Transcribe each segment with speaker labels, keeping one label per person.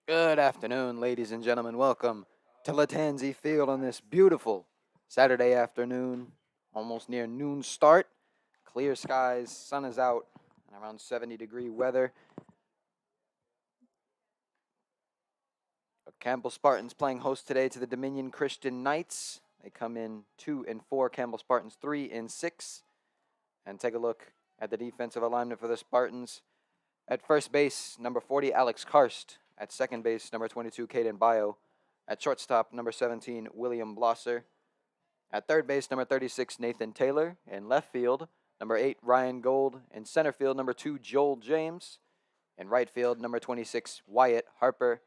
Speaker 1: Good afternoon, ladies and gentlemen. Welcome to Latanzi Field on this beautiful Saturday afternoon, almost near noon start. Clear skies, sun is out, and around 70-degree weather. Campbell Spartans playing host today to the Dominion Christian Knights. They come in 2-4, Campbell Spartans 3-6. And take a look at the defensive alignment for the Spartans. At first base, number 40, Alex Karst. At second base, number 22, Caden Bio. At shortstop, number 17, William Blosser. At third base, number 36, Nathan Taylor. In left field, number 8, Ryan Gold. In center field, number 2, Joel James. In right field, number 26, Wyatt Harper.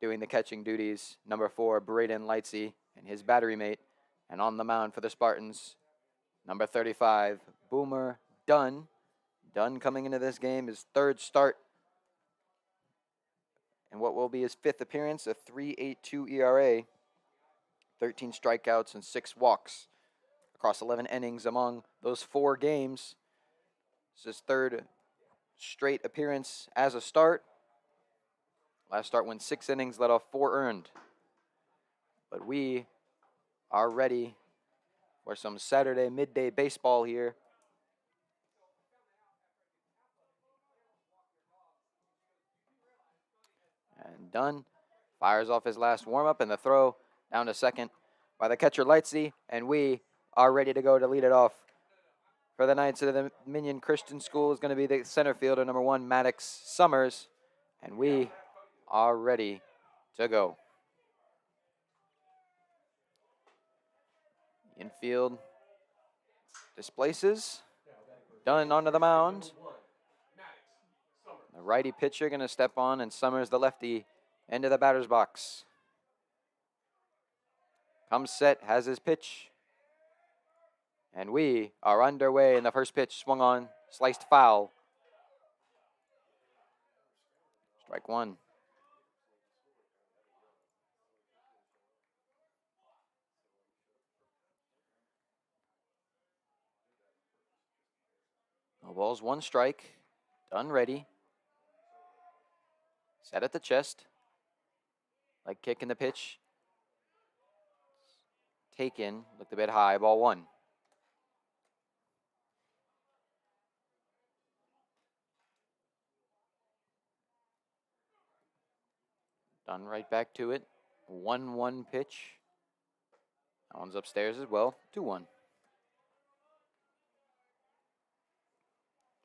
Speaker 1: Doing the catching duties, number 4, Braden Lightsey and his battery mate. And on the mound for the Spartans, number 35, Boomer Dunn. Dunn coming into this game, his third start and what will be his fifth appearance, a 3.82 ERA, 13 strikeouts and 6 walks across 11 innings among those 4 games. It's his third straight appearance as a start. Last start went 6 innings, let off 4 earned. But we are ready for some Saturday midday baseball here. And Dunn fires off his last warm-up, and the throw down to second by the catcher Lightsey, and we are ready to go to lead it off. For the Knights of the Dominion Christian School is going to be the center fielder, number 1, Maddox Summers, and we are ready to go. Infield displaces. Dunn onto the mound. The righty pitcher going to step on, and Summers, the lefty, into the batter's box. Comes set, has his pitch. And we are underway, and the first pitch swung on, sliced foul. Strike 1. No balls, 1 strike. Dunn ready. Set at the chest. Leg kick in the pitch. Taken, looked a bit high, ball 1. Dunn right back to it. 1-1 pitch. That one's upstairs as well. 2-1.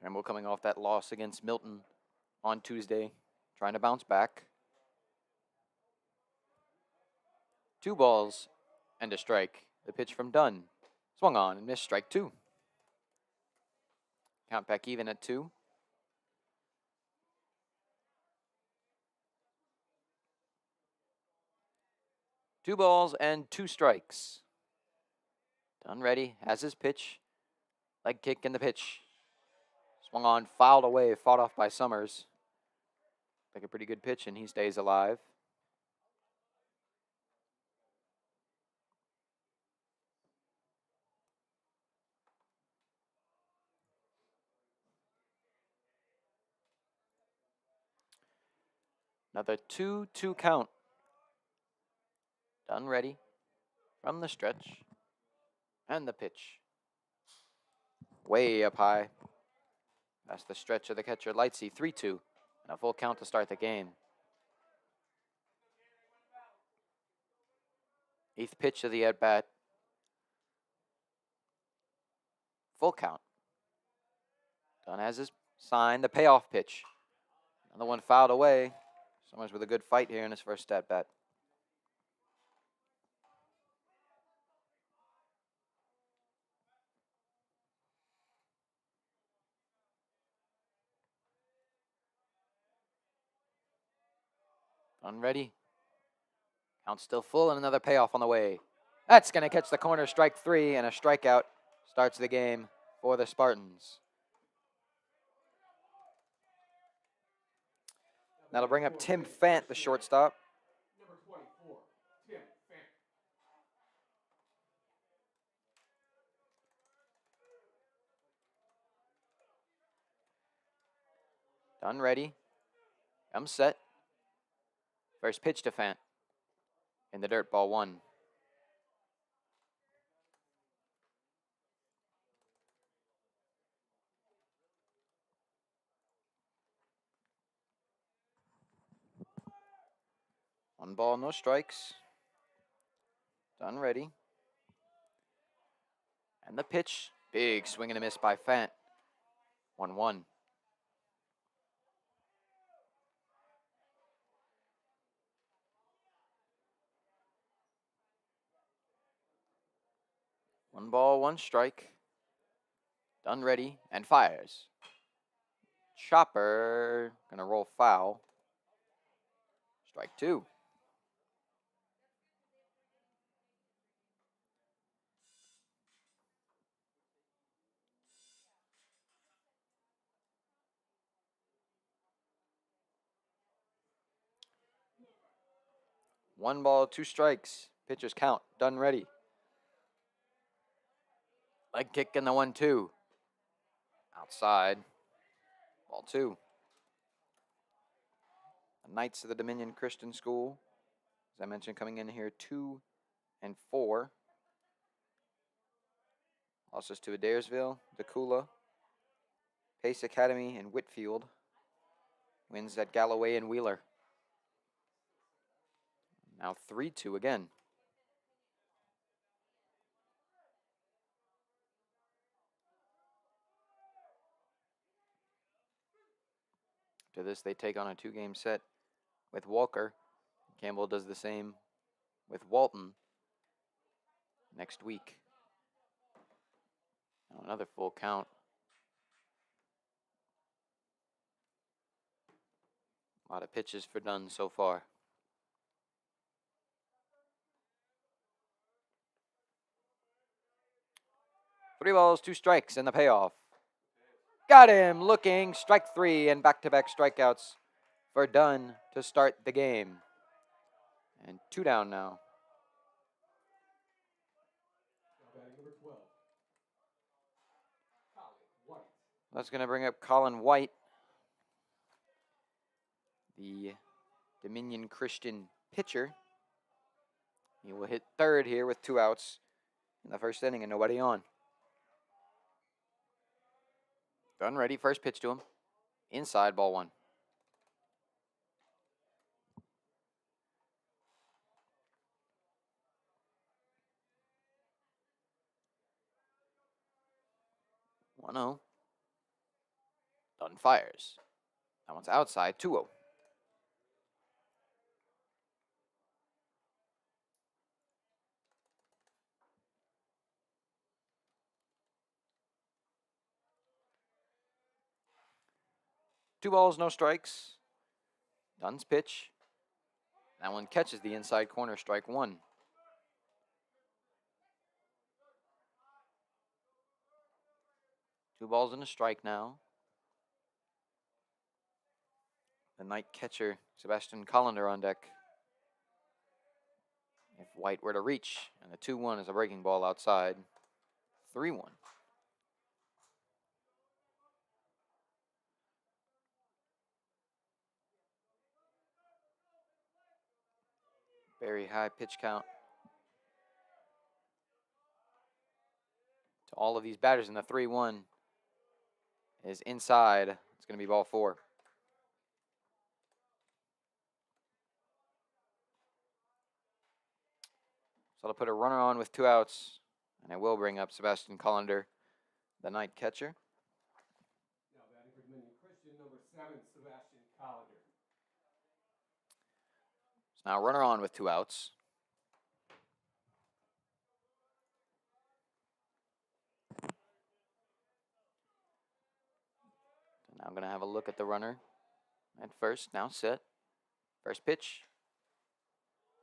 Speaker 1: Campbell coming off that loss against Milton on Tuesday, trying to bounce back. 2 balls and a strike. The pitch from Dunn. Swung on and missed, strike 2. Count back even at 2. Two balls and 2 strikes. Dunn ready, has his pitch. Leg kick in the pitch. Swung on, fouled away, fought off by Summers. Like a pretty good pitch, and he stays alive. Another 2-2 count. Dunn ready from the stretch. And the pitch. Way up high. That's the stretch of the catcher, Lightsey, 3-2. And a full count to start the game. 8th pitch of the at-bat. Full count. Dunn has his sign, the payoff pitch. Another one fouled away. Summers with a good fight here in his first at-bat. Dunn ready. Count still full, and another payoff on the way. That's going to catch the corner, strike 3, and a strikeout starts the game for the Spartans. That'll bring up Tim Fant, the shortstop.
Speaker 2: Number 24, Tim Fant.
Speaker 1: Dunn ready. Comes set. First pitch to Fant. In the dirt, ball 1. One ball, no strikes. Done ready. And the pitch. Big swing and a miss by Fant. 1-1. One ball, one strike. Done ready and fires. Chopper. Gonna roll foul. Strike 2. One ball, 2 strikes. Pitchers count. Done ready. Leg kick in the 1-2. Outside. Ball 2. The Knights of the Dominion Christian School, as I mentioned, coming in here 2 and 4. Losses to Adairsville, Decula, Pace Academy, and Whitfield. Wins at Galloway and Wheeler. Now 3-2 again. To this, they take on a 2-game set with Walker. Campbell does the same with Walton next week. Now another full count. A lot of pitches for Dunn so far. 3 balls, 2 strikes, and the payoff. Got him looking. Strike 3 and back-to-back strikeouts for Dunn to start the game. And 2 down now.
Speaker 2: Batting number 12. Colin White.
Speaker 1: That's going to bring up Colin White, the Dominion Christian pitcher. He will hit third here with 2 outs in the first inning and nobody on. Done ready. First pitch to him. Inside, ball 1. One 0. Dunn fires. That one's outside. 2-0. Two balls, no strikes. Dunn's pitch. That one catches the inside corner. Strike 1. Two balls and a strike now. The night catcher, Sebastian Collender, on deck. If White were to reach, and the 2-1 is a breaking ball outside. 3-1. Very high pitch count to all of these batters, and the 3-1 is inside. It's going to be ball 4. So I'll put a runner on with 2 outs, and I will bring up Sebastian Collender, the night catcher.
Speaker 2: Now batting for Dominion Christian, number 7, Sebastian Collender.
Speaker 1: So now runner on with 2 outs. So now I'm going to have a look at the runner at first. Now set. First pitch.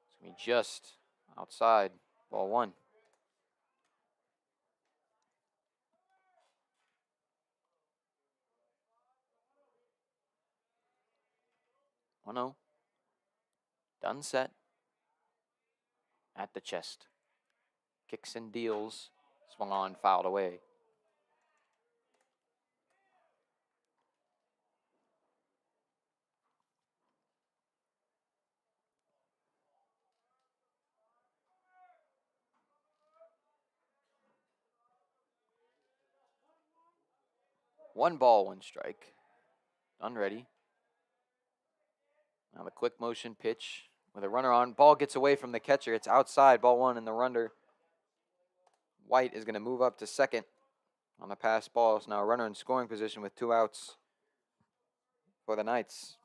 Speaker 1: It's going to be just outside. Ball 1. One 0. Done set. At the chest. Kicks and deals. Swung on, fouled away. 1 ball, 1 strike. Done ready. Now the quick motion pitch with a runner on. Ball gets away from the catcher. It's outside. Ball 1 in the runner. White is going to move up to second on the pass ball. So now a runner in scoring position with 2 outs for the Knights.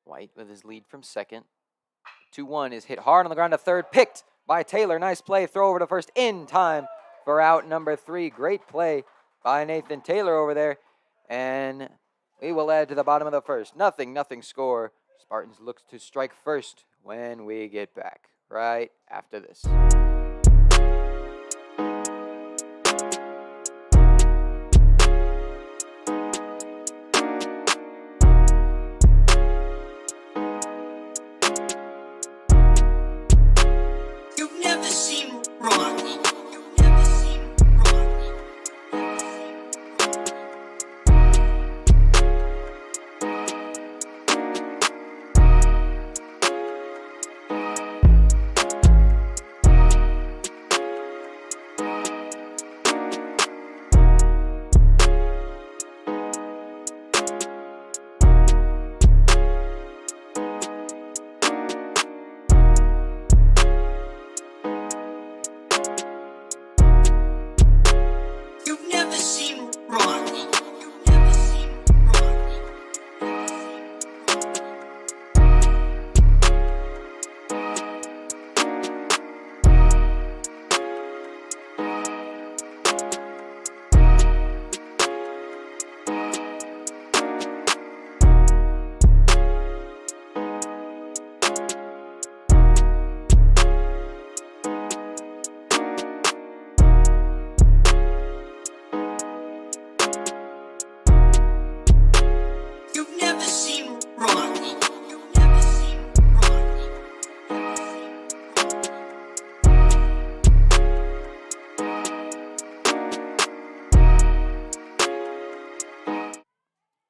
Speaker 1: White with his lead from second. 2-1 is hit hard on the ground to third. Picked by Taylor. Nice play. Throw over to first in time for out number 3. Great play by Nathan Taylor over there. And we will add to the bottom of the first. Nothing score. Spartans looks to strike first when we get back right after this.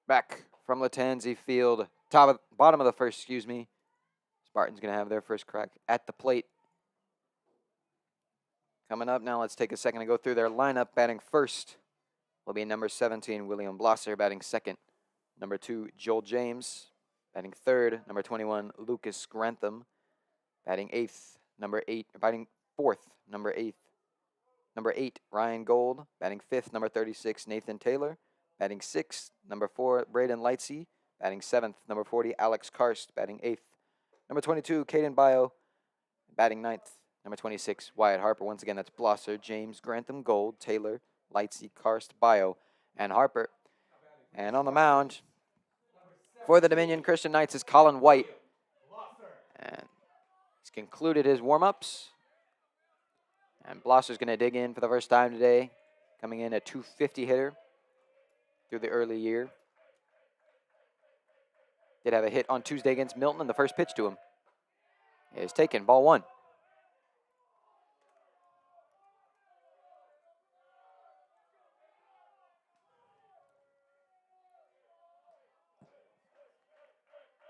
Speaker 1: Back from Latanzi Field, bottom of the first, Spartans going to have their first crack at the plate. Coming up now, let's take a second to go through their lineup. Batting first will be number 17, William Blosser. Batting second, number 2, Joel James. Batting third, number 21, Lucas Grantham. Batting fourth, number 8, Ryan Gold. Batting fifth, number 36, Nathan Taylor. Batting sixth, number 4, Braden Lightsey. Batting seventh, number 40, Alex Karst. Batting eighth, number 22, Caden Bio. Batting ninth, number 26, Wyatt Harper. Once again, that's Blosser, James, Grantham, Gold, Taylor, Lightsey, Karst, Bio, and Harper. And on the mound for the Dominion Christian Knights is Colin White. And he's concluded his warm-ups. And Blosser's going to dig in for the first time today, coming in a .250 hitter through the early year. Did have a hit on Tuesday against Milton, and the first pitch to him is taken, ball 1.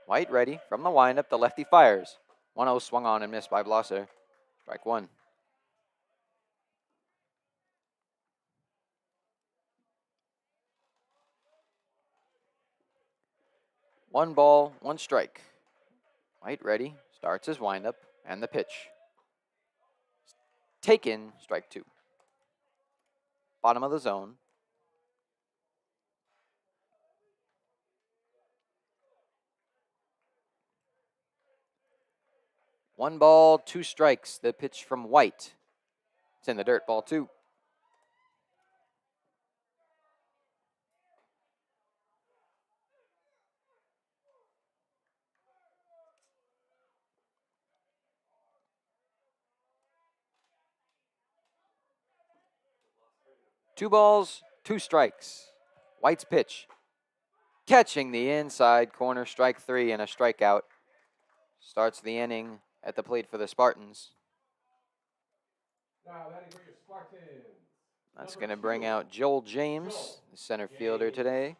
Speaker 1: White ready from the windup. The lefty fires. 1-0 swung on and missed by Blosser. Strike 1. One ball, 1 strike. White ready, starts his windup, and the pitch. Taken, strike 2. Bottom of the zone. One ball, 2 strikes. The pitch from White. It's in the dirt, ball 2. Two balls, 2 strikes. White's pitch. Catching the inside corner, strike 3 and a strikeout. Starts the inning at the plate for the Spartans.
Speaker 2: Now batting for your Spartans.
Speaker 1: That's going to bring out Joel James, the center fielder today.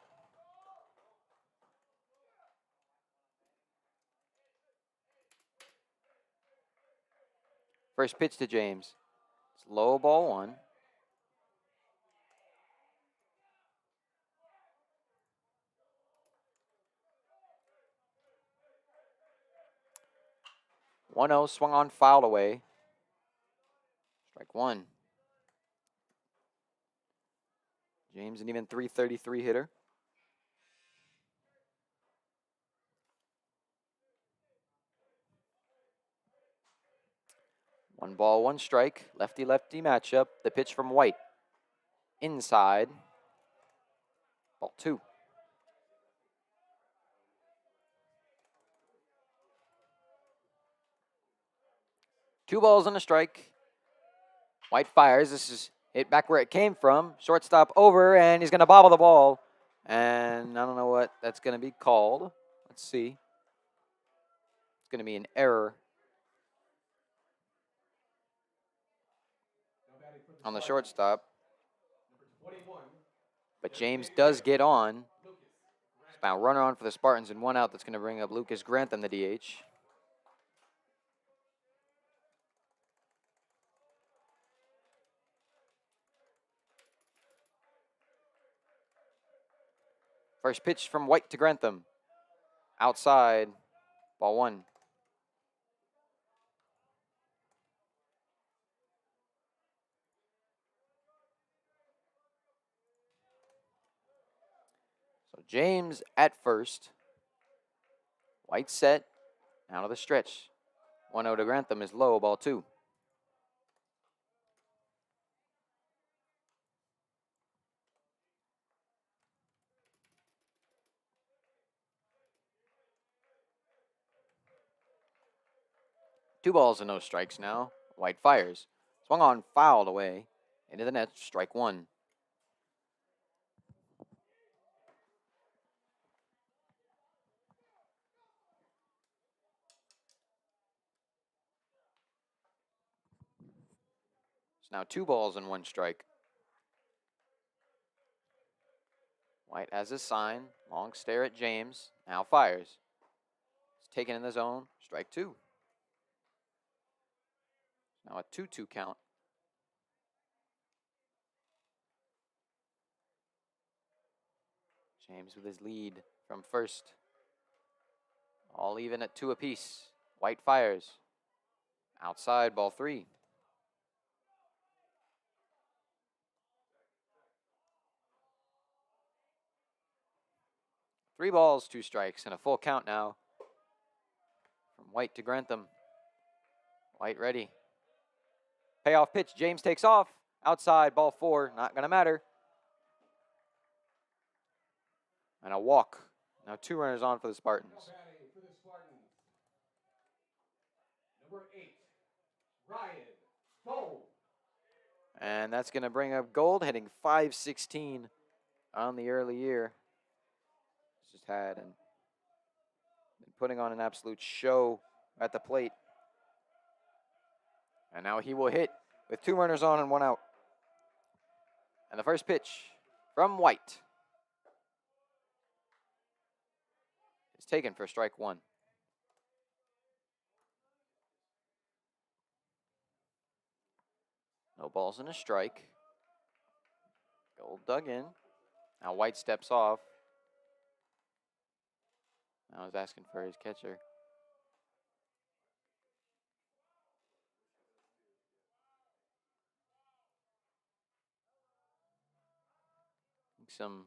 Speaker 1: First pitch to James. It's low, ball one. One zero, swung on, fouled away. Strike one. James, an even .333 hitter. One ball, one strike. Lefty-lefty matchup. The pitch from White. Inside. Ball two. Two balls and a strike. White fires. This is hit back where it came from. Shortstop over, and he's going to bobble the ball. And I don't know what that's going to be called. Let's see. It's going to be an error on the shortstop. But James does get on. It's now runner on for the Spartans and one out. That's going to bring up Lucas Grantham, the DH. First pitch from White to Grantham. Outside, ball one. So James at first. White set, out of the stretch. 1-0 to Grantham is low, ball two. Two balls and no strikes now. White fires. Swung on, fouled away. Into the net, strike one. It's now two balls and one strike. White has his sign. Long stare at James. Now fires. It's taken in the zone. Strike two. Now a 2-2 count. James with his lead from first. All even at two apiece. White fires. Outside, ball three. Three balls, two strikes, and a full count now. From White to Grantham. White ready. Payoff pitch. James takes off. Outside, ball four. Not going to matter. And a walk. Now two runners on for the Spartans.
Speaker 2: Number 8, Ryan Gold.
Speaker 1: And that's going to bring up Gold, hitting .516 on the early year. Just had and been putting on an absolute show at the plate. And now he will hit with two runners on and one out. And the first pitch from White is taken for strike one. No balls and a strike. Gold dug in. Now White steps off. Now he's asking for his catcher. Some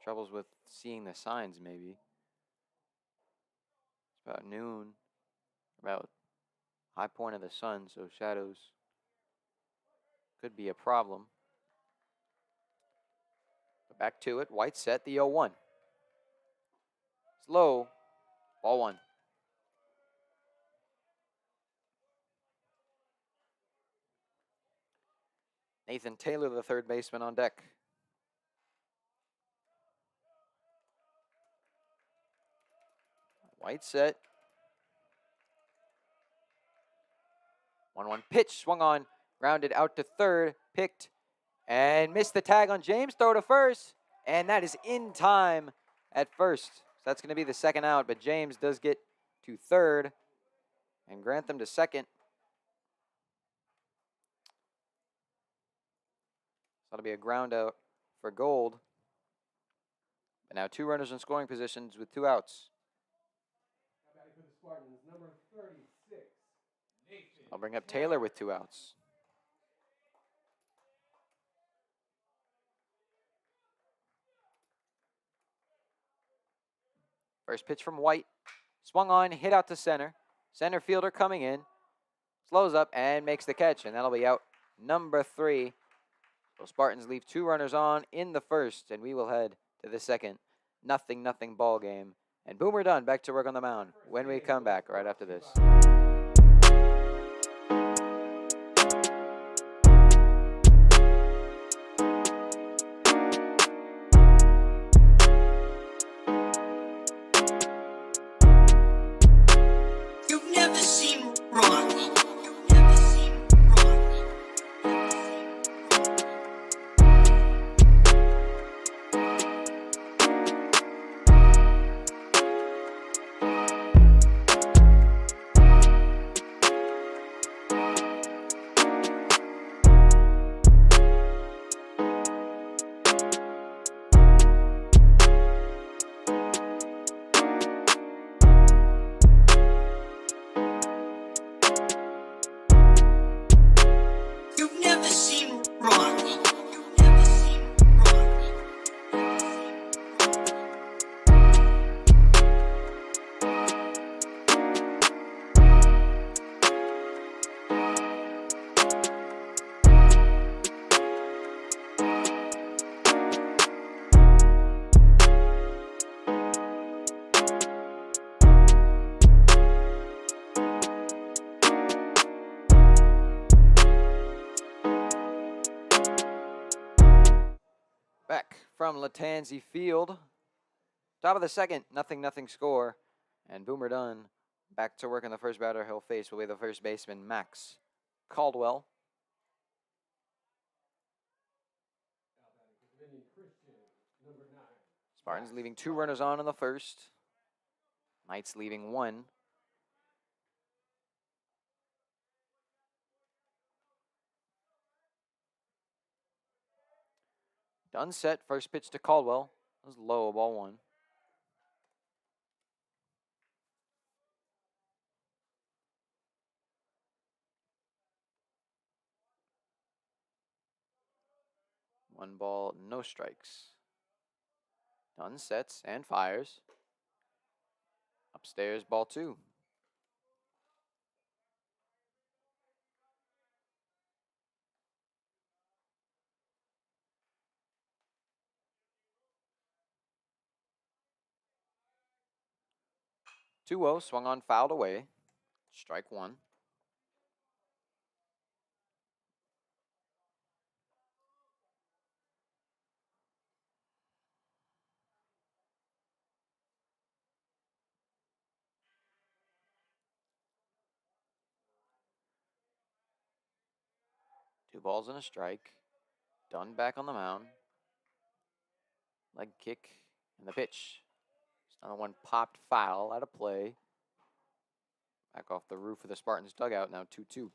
Speaker 1: troubles with seeing the signs, maybe. It's about noon, about high point of the sun, so shadows could be a problem. But back to it. White set, the 0-1. It's low, ball one. Nathan Taylor, the third baseman, on deck. White set. 1-1 pitch, swung on, grounded out to third, picked, and missed the tag on James. Throw to first, and that is in time at first. So that's going to be the second out, but James does get to third. and Grantham to second. That'll be a ground out for Gold. But now 2 runners in scoring positions with 2 outs.
Speaker 2: Batting for the Spartans, number 36, Nathan.
Speaker 1: I'll bring up Taylor with 2 outs. First pitch from White. Swung on, hit out to center. Center fielder coming in. Slows up and makes the catch, and that'll be out number 3. So Spartans leave 2 runners on in the first, and we will head to the second. 0-0 ball game. And Boomer Dunn back to work on the mound when we come back right after this.
Speaker 3: You've never seen wrong. You've never seen wrong. You've never seen wrong. You've never seen wrong.
Speaker 1: Back from Latanzi Field. Top of the second, 0-0 score. And Boomer Dunn back to work, and the first batter he'll face will be the first baseman, Max Caldwell.
Speaker 2: Dominion Christian, number 9.
Speaker 1: Spartans leaving 2 runners on in the first. Knights leaving 1. Dunn set, first pitch to Caldwell. That was low, ball 1. One ball, no strikes. Dunn sets and fires. Upstairs, ball 2. Two-0, swung on, fouled away. Strike 1. Two balls and a strike. Dunn back on the mound. Leg kick and the pitch. Another one popped foul out of play. Back off the roof of the Spartans dugout, now 2-2.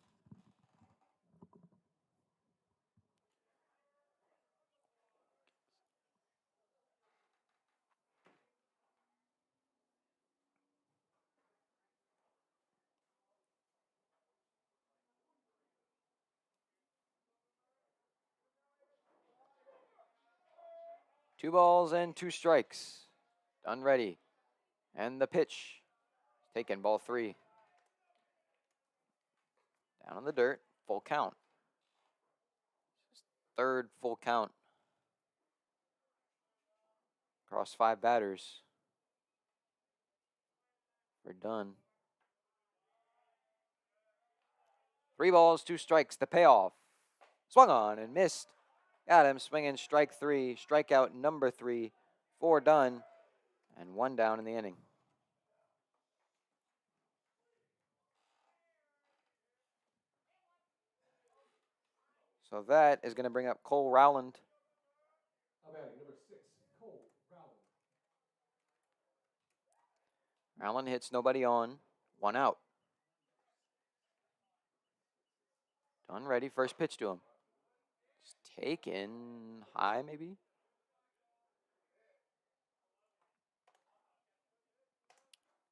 Speaker 1: Two balls and 2 strikes. Dunn ready. And the pitch. Taken, ball 3. Down in the dirt, full count. Third full count. Across 5 batters. We're done. 3 balls, 2 strikes, the payoff. Swung on and missed. Got him swinging strike 3, strikeout number 3 for Dunn, and 1 down in the inning. So that is going to bring up Cole Rowland.
Speaker 2: Batting number 6, Cole Rowland.
Speaker 1: Rowland hits, nobody on, 1 out. Done, ready, first pitch to him. It's taken high, maybe?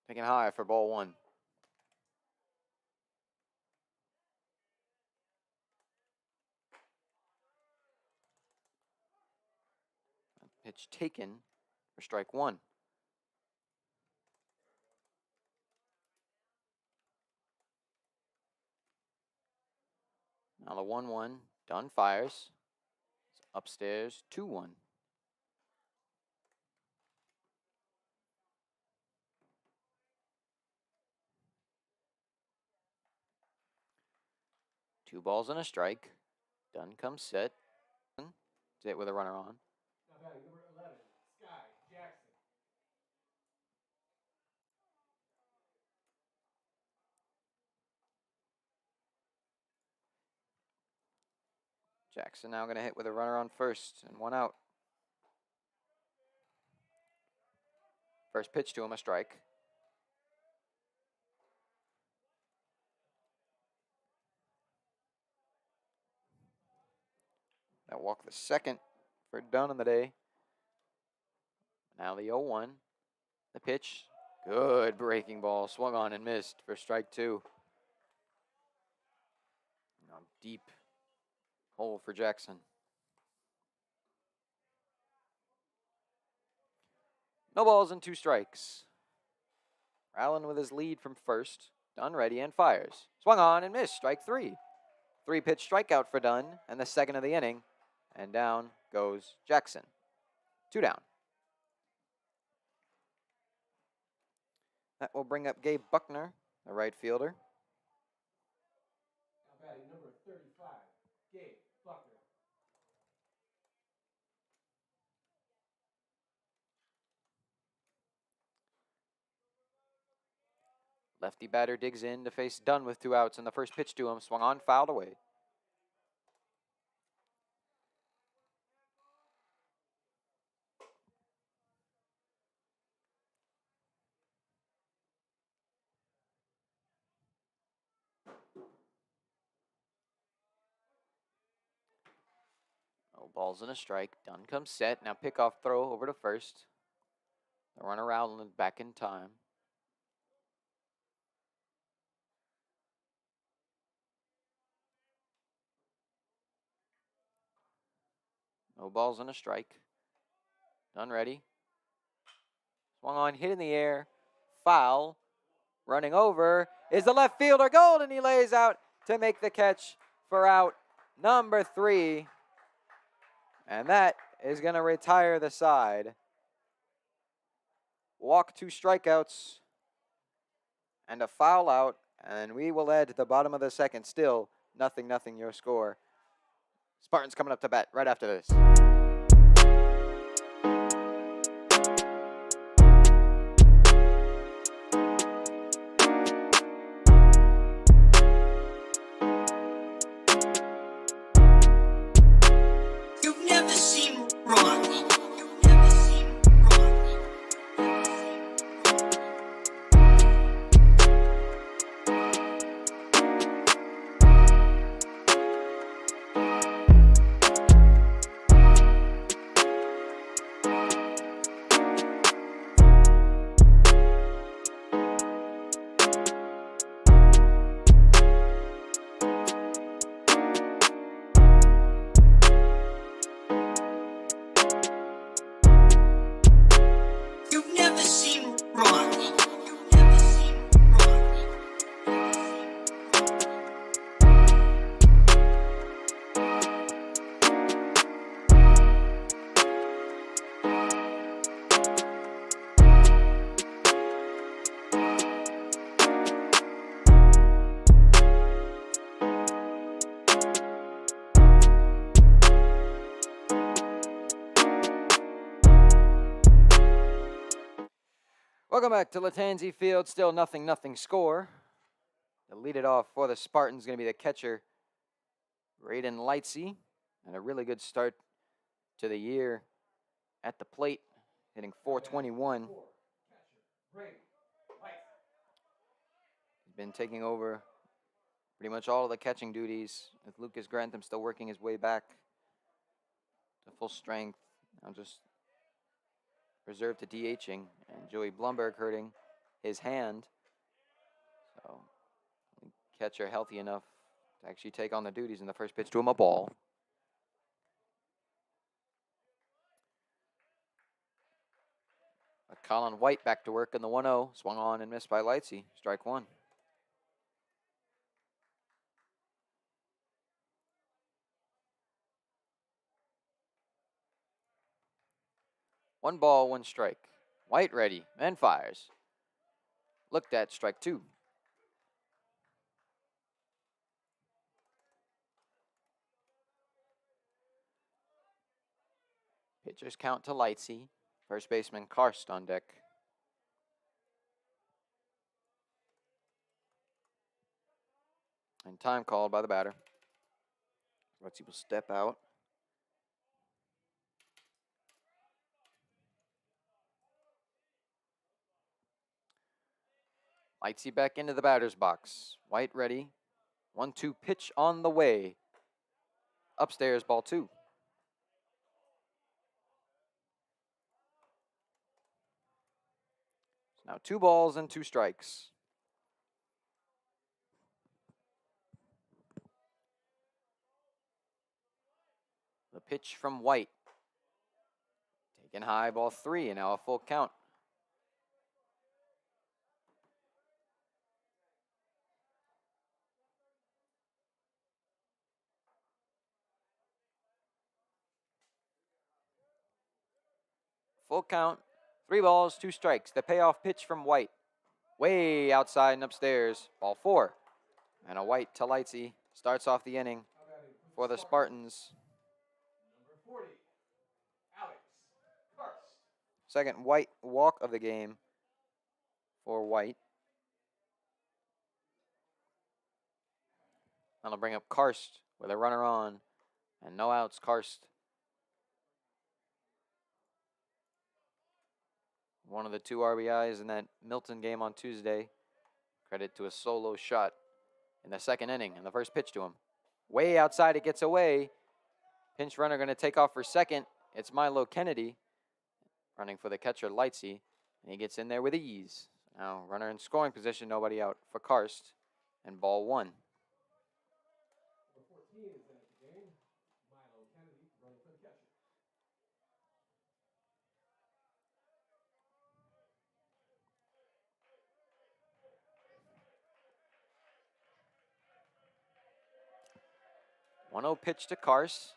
Speaker 1: Taken high for ball one. Pitch taken for strike one. Now the 1-1, Dunn fires. It's upstairs, 2-1. Two balls and a strike. Dunn comes set. Hit with a runner on.
Speaker 2: Now batting number 11, Sky Jackson.
Speaker 1: Jackson now going to hit with a runner on first and one out. First pitch to him, a strike. That walk the second for Dunn on the day. Now the 0-1. The pitch. Good breaking ball. Swung on and missed for strike two. Now deep hole for Jackson. No balls and two strikes. Allen with his lead from first. Dunn ready and fires. Swung on and missed. Strike three. 3-pitch strikeout for Dunn and the second of the inning. And down goes Jackson. 2 down. That will bring up Gabe Buckner, the right fielder.
Speaker 2: Now batting number 35, Gabe Buckner.
Speaker 1: Lefty batter digs in to face Dunn with 2 outs, and the first pitch to him swung on, fouled away. No balls and a strike. Dunn comes set. Now pickoff throw over to first. The runner out and back in time. No balls and a strike. Dunn ready. Swung on, hit in the air. Foul. Running over is the left fielder, Gold, and he lays out to make the catch for out number 3. And that is going to retire the side. Walk, 2 strikeouts, and a foul out, and we will add to the bottom of the second. Still 0-0 your score. Spartans coming up to bat right after this.
Speaker 3: You've never seen wrong. You've never seen wrong. You've never seen wrong. You've never seen wrong.
Speaker 1: Welcome back to Latanzi Field. Still 0-0 score. To lead it off for the Spartans going to be the catcher, Raiden Lightsey. And a really good start to the year at the plate, hitting .421.
Speaker 2: Catcher, Brady, Light.
Speaker 1: He's been taking over pretty much all of the catching duties, with Lucas Grantham still working his way back to full strength. Now just reserved to DHing, and Joey Blumberg hurting his hand. So catcher healthy enough to actually take on the duties, in the first pitch to him, a ball. Colin White back to work in the 1-0. Swung on and missed by Lightsey. Strike one. One ball, one strike. White ready and fires. Looked at, strike two. Pitchers count to Lightsey. First baseman Karst on deck. And time called by the batter. Lightsey will step out. Lightsey back into the batter's box. White ready. 1-2 pitch on the way. Upstairs, ball two. Now 2 balls and 2 strikes. The pitch from White. Taken high, ball 3, and now a full count. Full count, 3 balls, 2 strikes. The payoff pitch from White. Way outside and upstairs, ball 4. And a White to Lightsey starts off the inning for the Spartans.
Speaker 2: Number 40, Alex Karst.
Speaker 1: Second White walk of the game for White. That'll bring up Karst with a runner on and no outs. Karst, one of the 2 RBIs in that Milton game on Tuesday. Credit to a solo shot in the second inning, and the first pitch to him. Way outside, it gets away. Pinch runner going to take off for second. It's Milo Kennedy running for the catcher Lightsey, and he gets in there with ease. Now runner in scoring position, nobody out for Karst, and ball 1.
Speaker 2: Number 14 is at the game. Milo Kennedy running for the catcher.
Speaker 1: One-zero pitch to Karst.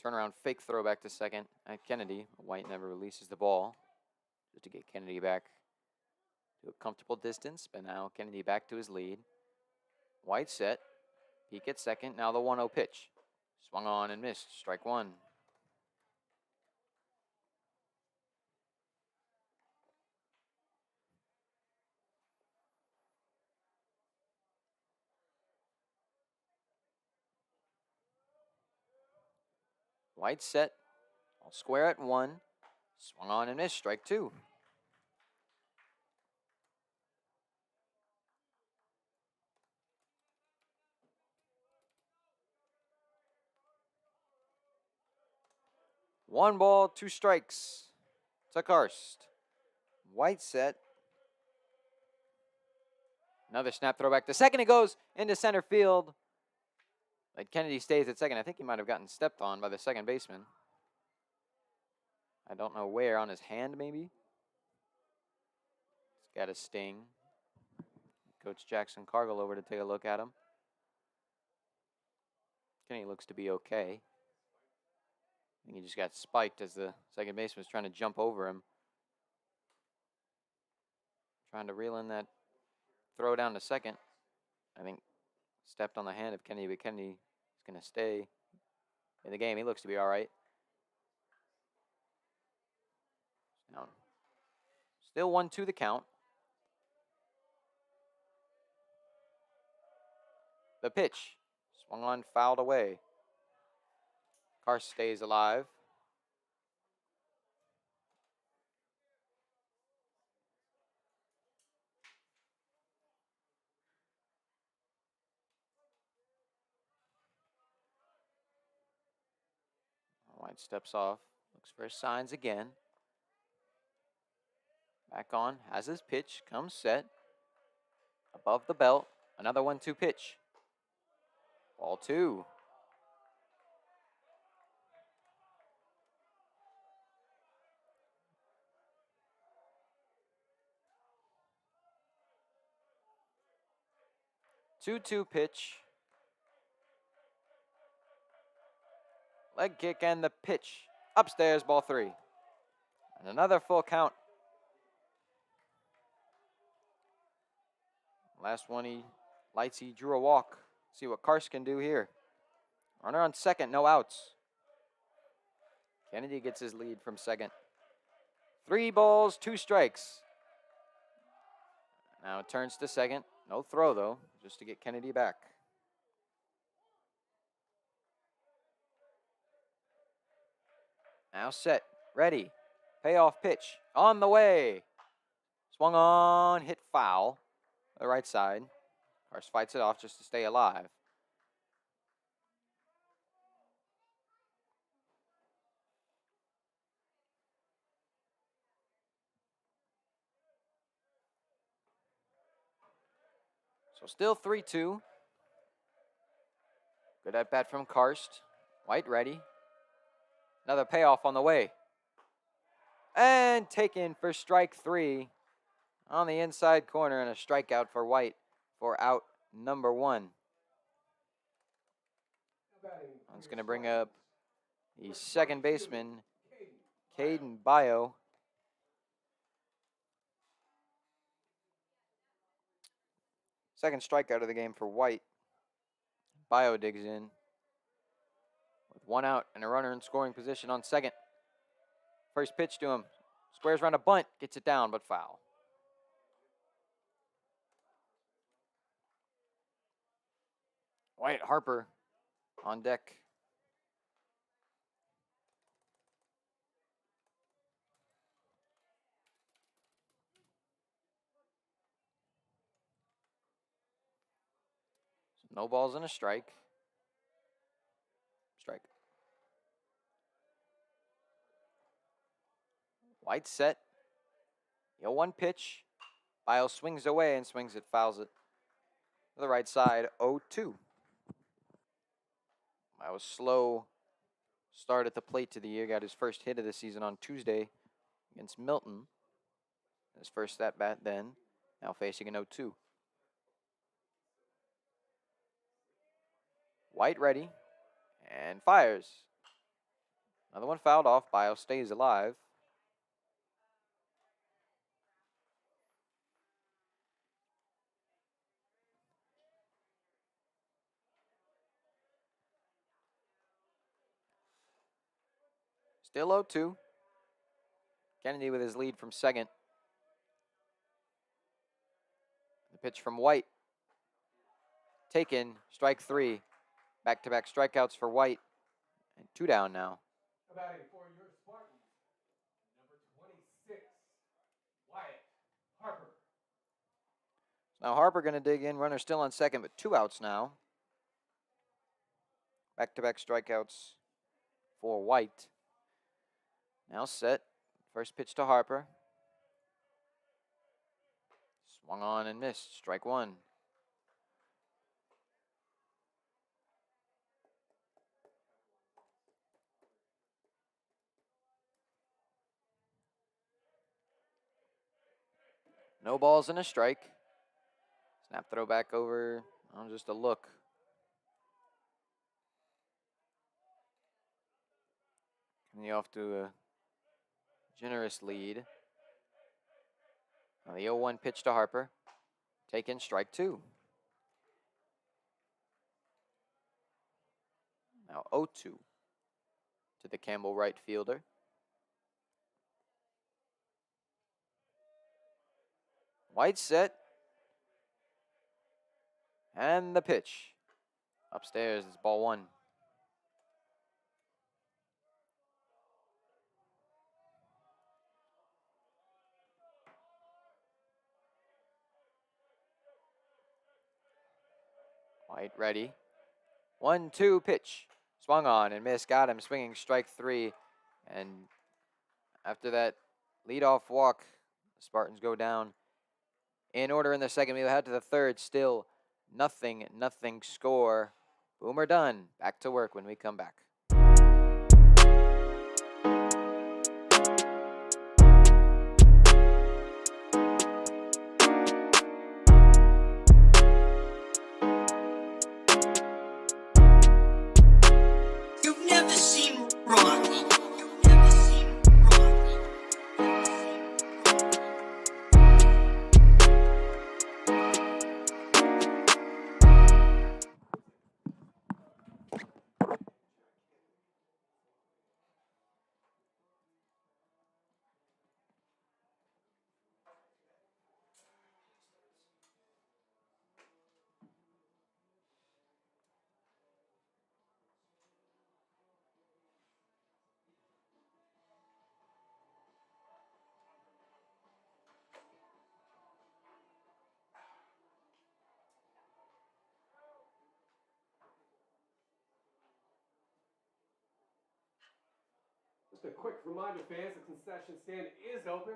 Speaker 1: Turnaround fake throw back to second at Kennedy. White never releases the ball just to get Kennedy back to a comfortable distance. But now Kennedy back to his lead. White set. Peak at second. Now the 1-0 pitch. Swung on and missed. Strike one. White set. All square at 1. Swung on and missed. Strike two. One ball, 2 strikes to Karst. White set. Another snap throw back to second. It goes into center field. But Kennedy stays at second. I think he might have gotten stepped on by the second baseman. I don't know where. On his hand, maybe? He's got a sting. Coach Jackson Cargill over to take a look at him. Kennedy looks to be okay. I think he just got spiked as the second baseman was trying to jump over him. Trying to reel in that throw down to second. I think stepped on the hand of Kennedy, but Kennedy is going to stay in the game. He looks to be all right. Now, still 1-2 the count. The pitch. Swung on, fouled away. Karst stays alive. White steps off, looks for his signs again. Back on, has his pitch, comes set. Above the belt, another 1-2 pitch. Ball 2. Two-two pitch. Leg kick and the pitch. Upstairs, ball 3. And another full count. Last one he drew a walk. See what Karst can do here. Runner on second, no outs. Kennedy gets his lead from second. 3 balls, 2 strikes. Now it turns to second. No throw, though, just to get Kennedy back. Now set, ready. Payoff pitch, on the way. Swung on, hit foul. The right side. Karst fights it off just to stay alive. So still 3-2. Good at bat from Karst. White ready. Another payoff on the way. And taken for strike 3 on the inside corner, and a strikeout for White for out number 1. That's going to bring up the second baseman, Caden Bio. Second strikeout of the game for White. Bio digs in with 1 out and a runner in scoring position on second. First pitch to him. Squares around a bunt. Gets it down, but foul. Wyatt Harper on deck. So no balls and a strike. Strike. White set. 0-1 pitch. Bio swings away and swings it, fouls it to the right side, 0-2. Bio's slow start at the plate to the year. Got his first hit of the season on Tuesday against Milton. His first at bat then. Now facing an 0-2. White ready and fires. Another one fouled off. Bio stays alive. Still 0-2. Kennedy with his lead from second. The pitch from White. Taken, strike 3. Back-to-back strikeouts for White. And 2 down now.
Speaker 2: Batting for your Spartans, number 26, Wyatt Harper.
Speaker 1: Now Harper going to dig in. Runner still on second, but 2 outs now. Back-to-back strikeouts for White. Now set. First pitch to Harper. Swung on and missed. Strike 1. No balls and a strike. Snap throw back over on just a look. Coming off to a generous lead. Now the 0-1 pitch to Harper. Taken, strike 2. Now 0-2 to the Campbell right fielder. White set. And the pitch. Upstairs is ball 1. White ready. 1-2 pitch. Swung on and missed. Got him swinging strike 3. And after that leadoff walk, the Spartans go down in order in the second. We'll head to the third. Still nothing score. Boomer done. Back to work when we come back.
Speaker 3: You've never seen Rocky. You've never seen Rocky.
Speaker 2: Just a quick reminder, fans, the concession stand is open.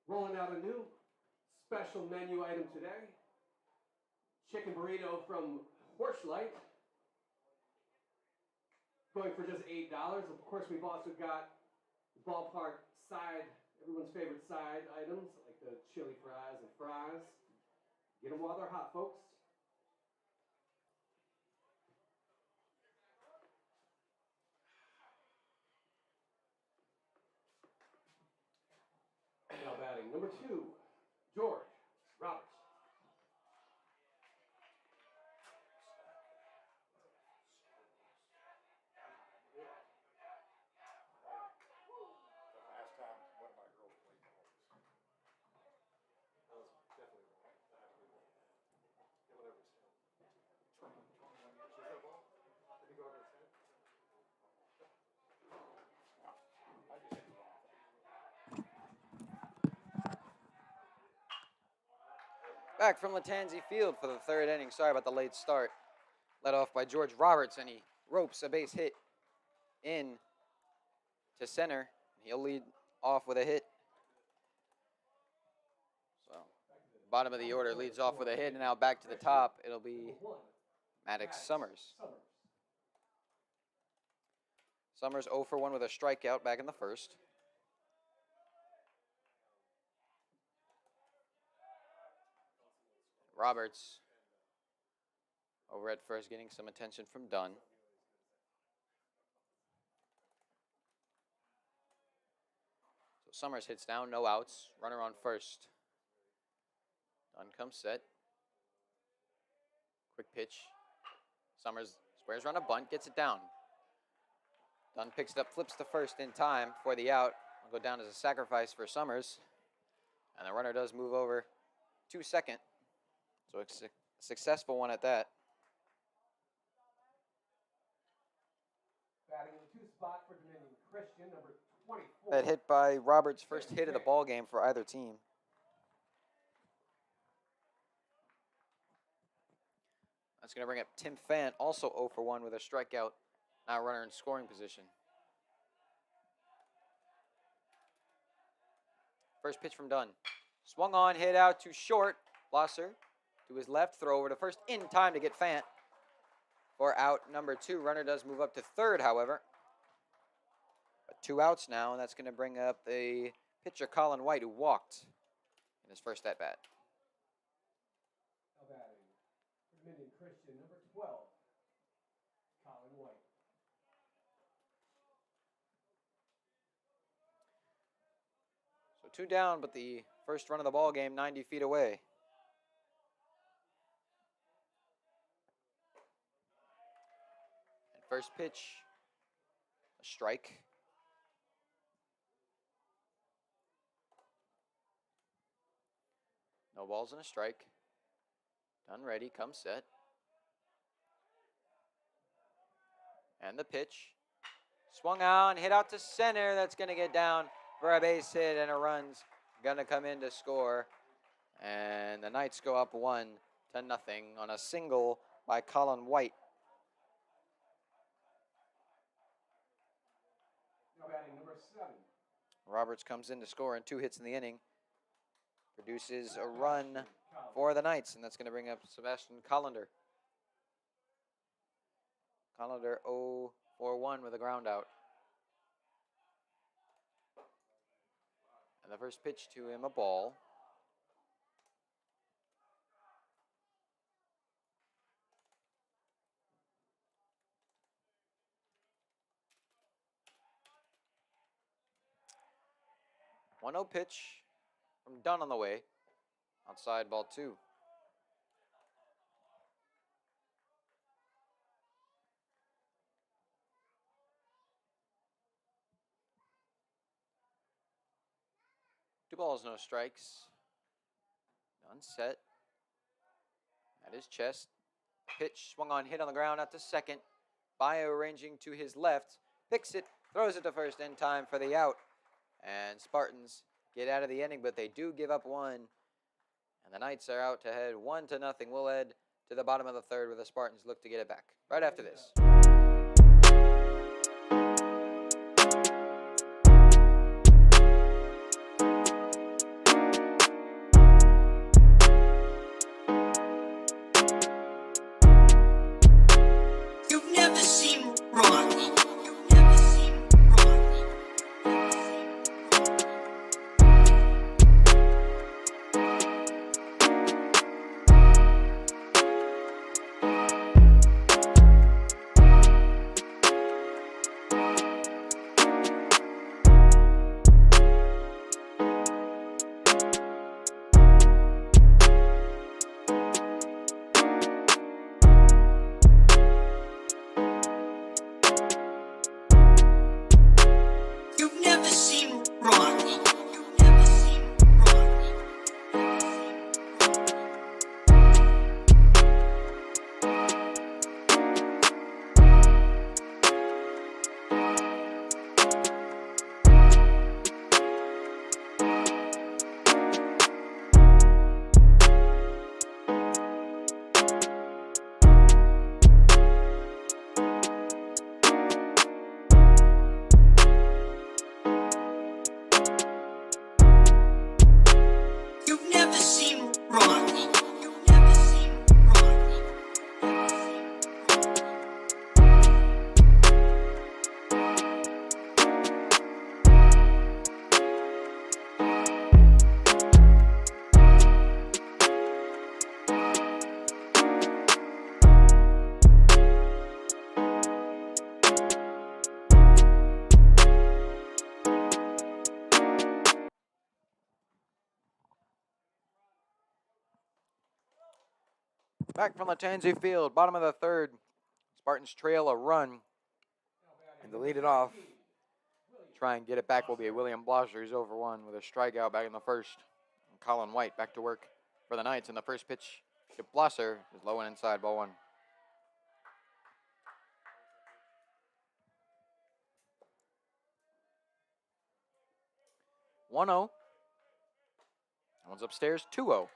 Speaker 2: Rolling out a new special menu item today. Chicken burrito from Horschlight. Going for just $8. Of course, we've also got the ballpark side, everyone's favorite side items, like the chili fries and fries. Get them while they're hot, folks. Now batting number 2, George Roberts.
Speaker 1: Back from Latanzi Field for the third inning. Sorry about the late start. Led off by George Roberts, and he ropes a base hit in to center. He'll lead off with a hit. So, bottom of the order leads off with a hit, and now back to the top. It'll be Maddox Summers. Summers 0 for 1 with a strikeout back in the first. Roberts over at first getting some attention from Dunn. So Summers hits down, no outs. Runner on first. Dunn comes set. Quick pitch. Summers squares around a bunt, gets it down. Dunn picks it up, flips to first in time for the out. Will go down as a sacrifice for Summers. And the runner does move over to second. So it's a successful one at that.
Speaker 2: Batting in the 2 spot for Dominion Christian, number 24.
Speaker 1: That hit by Roberts' first hit of the ball game for either team. That's going to bring up Tim Fant, also 0 for 1 with a strikeout. Now runner in scoring position. First pitch from Dunn. Swung on, hit out to short. Blosser to his left, throw over to first in time to get Fant for out number 2. Runner does move up to third, however. But 2 outs now, and that's going to bring up the pitcher Colin White, who walked in his first at-bat.
Speaker 2: Now batting for Dominion Christian, number 12, Colin White.
Speaker 1: So 2 down, but the first run of the ball game 90 feet away. And first pitch, a strike. No balls and a strike. Dunn ready, comes set. And the pitch. Swung out, hit out to center. That's going to get down for a base hit, and a run's going to come in to score. And the Knights go up 1-0 on a single by Colin White. Roberts comes in to score in 2 hits in the inning. Produces a run for the Knights, and that's going to bring up Sebastian Collender. Collender 0 for 1 with a ground out. And the first pitch to him, a ball. One 0 pitch from Dunn on the way. Outside, ball 2. Two balls, no strikes. Dunn set. At his chest. Pitch swung on, hit on the ground out to second. Bio arranging to his left. Picks it, throws it to first in time for the out. And Spartans get out of the inning, but they do give up one. And the Knights are out to head 1-0. We'll head to the bottom of the third where the Spartans look to get it back. Right after this.
Speaker 3: You've never seen wrong. You've never seen wrong. You've never seen wrong. You've never seen wrong. You've never seen wrong. You've never seen wrong.
Speaker 1: Back from the Tansy Field, bottom of the third. Spartans trail a run. And to lead it off, try and get it back will be William Blosser. He's over 1 with a strikeout back in the first. And Colin White back to work for the Knights. And the first pitch to Blosser is low and inside, ball 1. One 0. That one's upstairs, 2-0.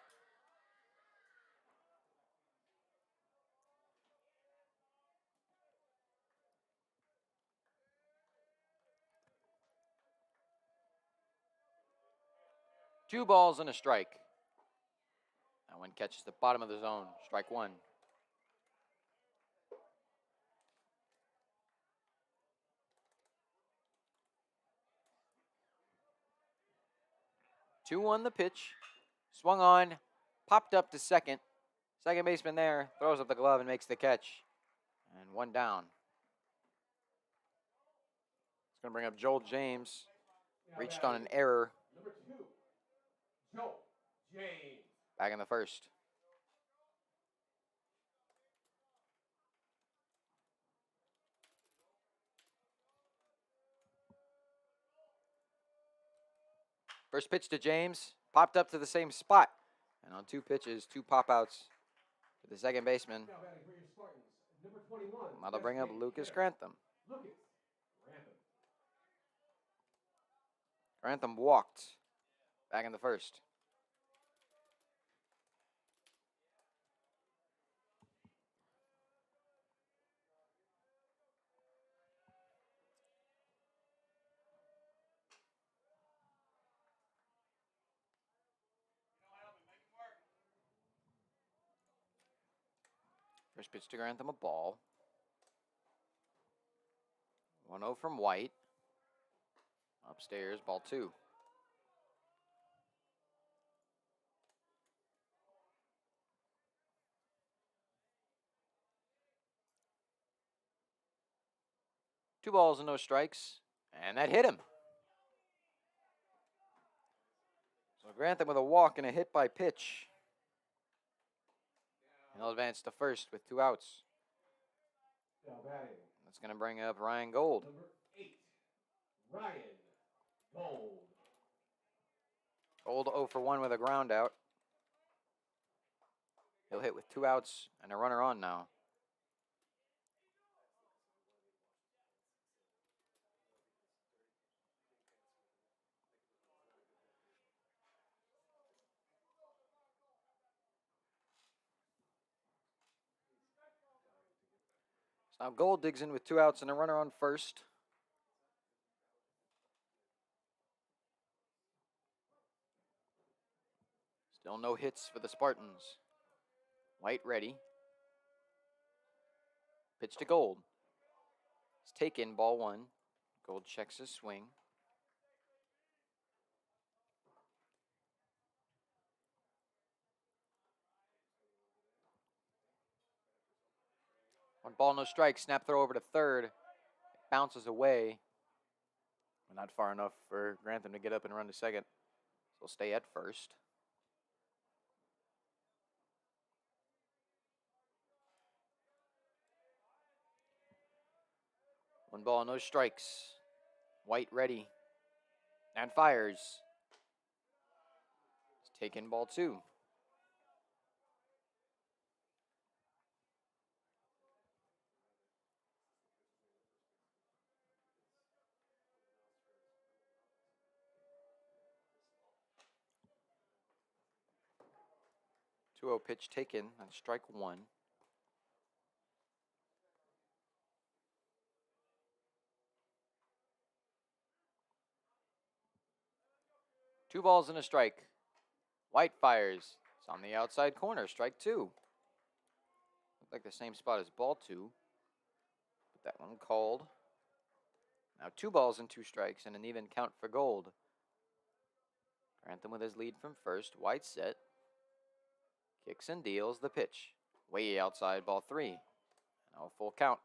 Speaker 1: Two balls and a strike. That one catches the bottom of the zone. Strike 1. Two on the pitch. Swung on. Popped up to second. Second baseman there. Throws up the glove and makes the catch. And 1 down. It's going to bring up Joel James. Reached on an error.
Speaker 2: Number 2, Joe James.
Speaker 1: Back in the first. First pitch to James. Popped up to the same spot. And on 2 pitches, 2 pop-outs to the second baseman.
Speaker 2: Now batting for your Spartans, number 21.
Speaker 1: That'll bring up
Speaker 2: designated
Speaker 1: Lucas
Speaker 2: hitter,
Speaker 1: Grantham.
Speaker 2: Lucas Grantham.
Speaker 1: Grantham walked. Back in the first. First pitch to Grantham, a ball. 1-0 from White. Upstairs, ball 2. Two balls and no strikes, and that hit him. So Grantham with a walk and a hit by pitch. He'll advance to first with 2 outs.
Speaker 2: Now batting.
Speaker 1: That's going to bring up Ryan Gold.
Speaker 2: Number 8, Ryan Gold.
Speaker 1: Gold 0 for 1 with a ground out. He'll hit with 2 outs and a runner on now. So now Gold digs in with 2 outs and a runner on first. Still no hits for the Spartans. White ready. Pitch to Gold. It's taken, ball 1. Gold checks his swing. One ball, no strike. Snap throw over to third. It bounces away. Not far enough for Grantham to get up and run to second. So he'll stay at first. One ball, no strikes. White ready. And fires. It's taken, ball 2. Two 0 pitch taken on strike 1. Two balls and a strike. White fires. It's on the outside corner. Strike 2. Looked like the same spot as ball 2. But that one called. Now 2 balls and 2 strikes and an even count for Gold. Grantham with his lead from first. White set. Kicks and deals the pitch. Way outside, ball 3. Now a full count.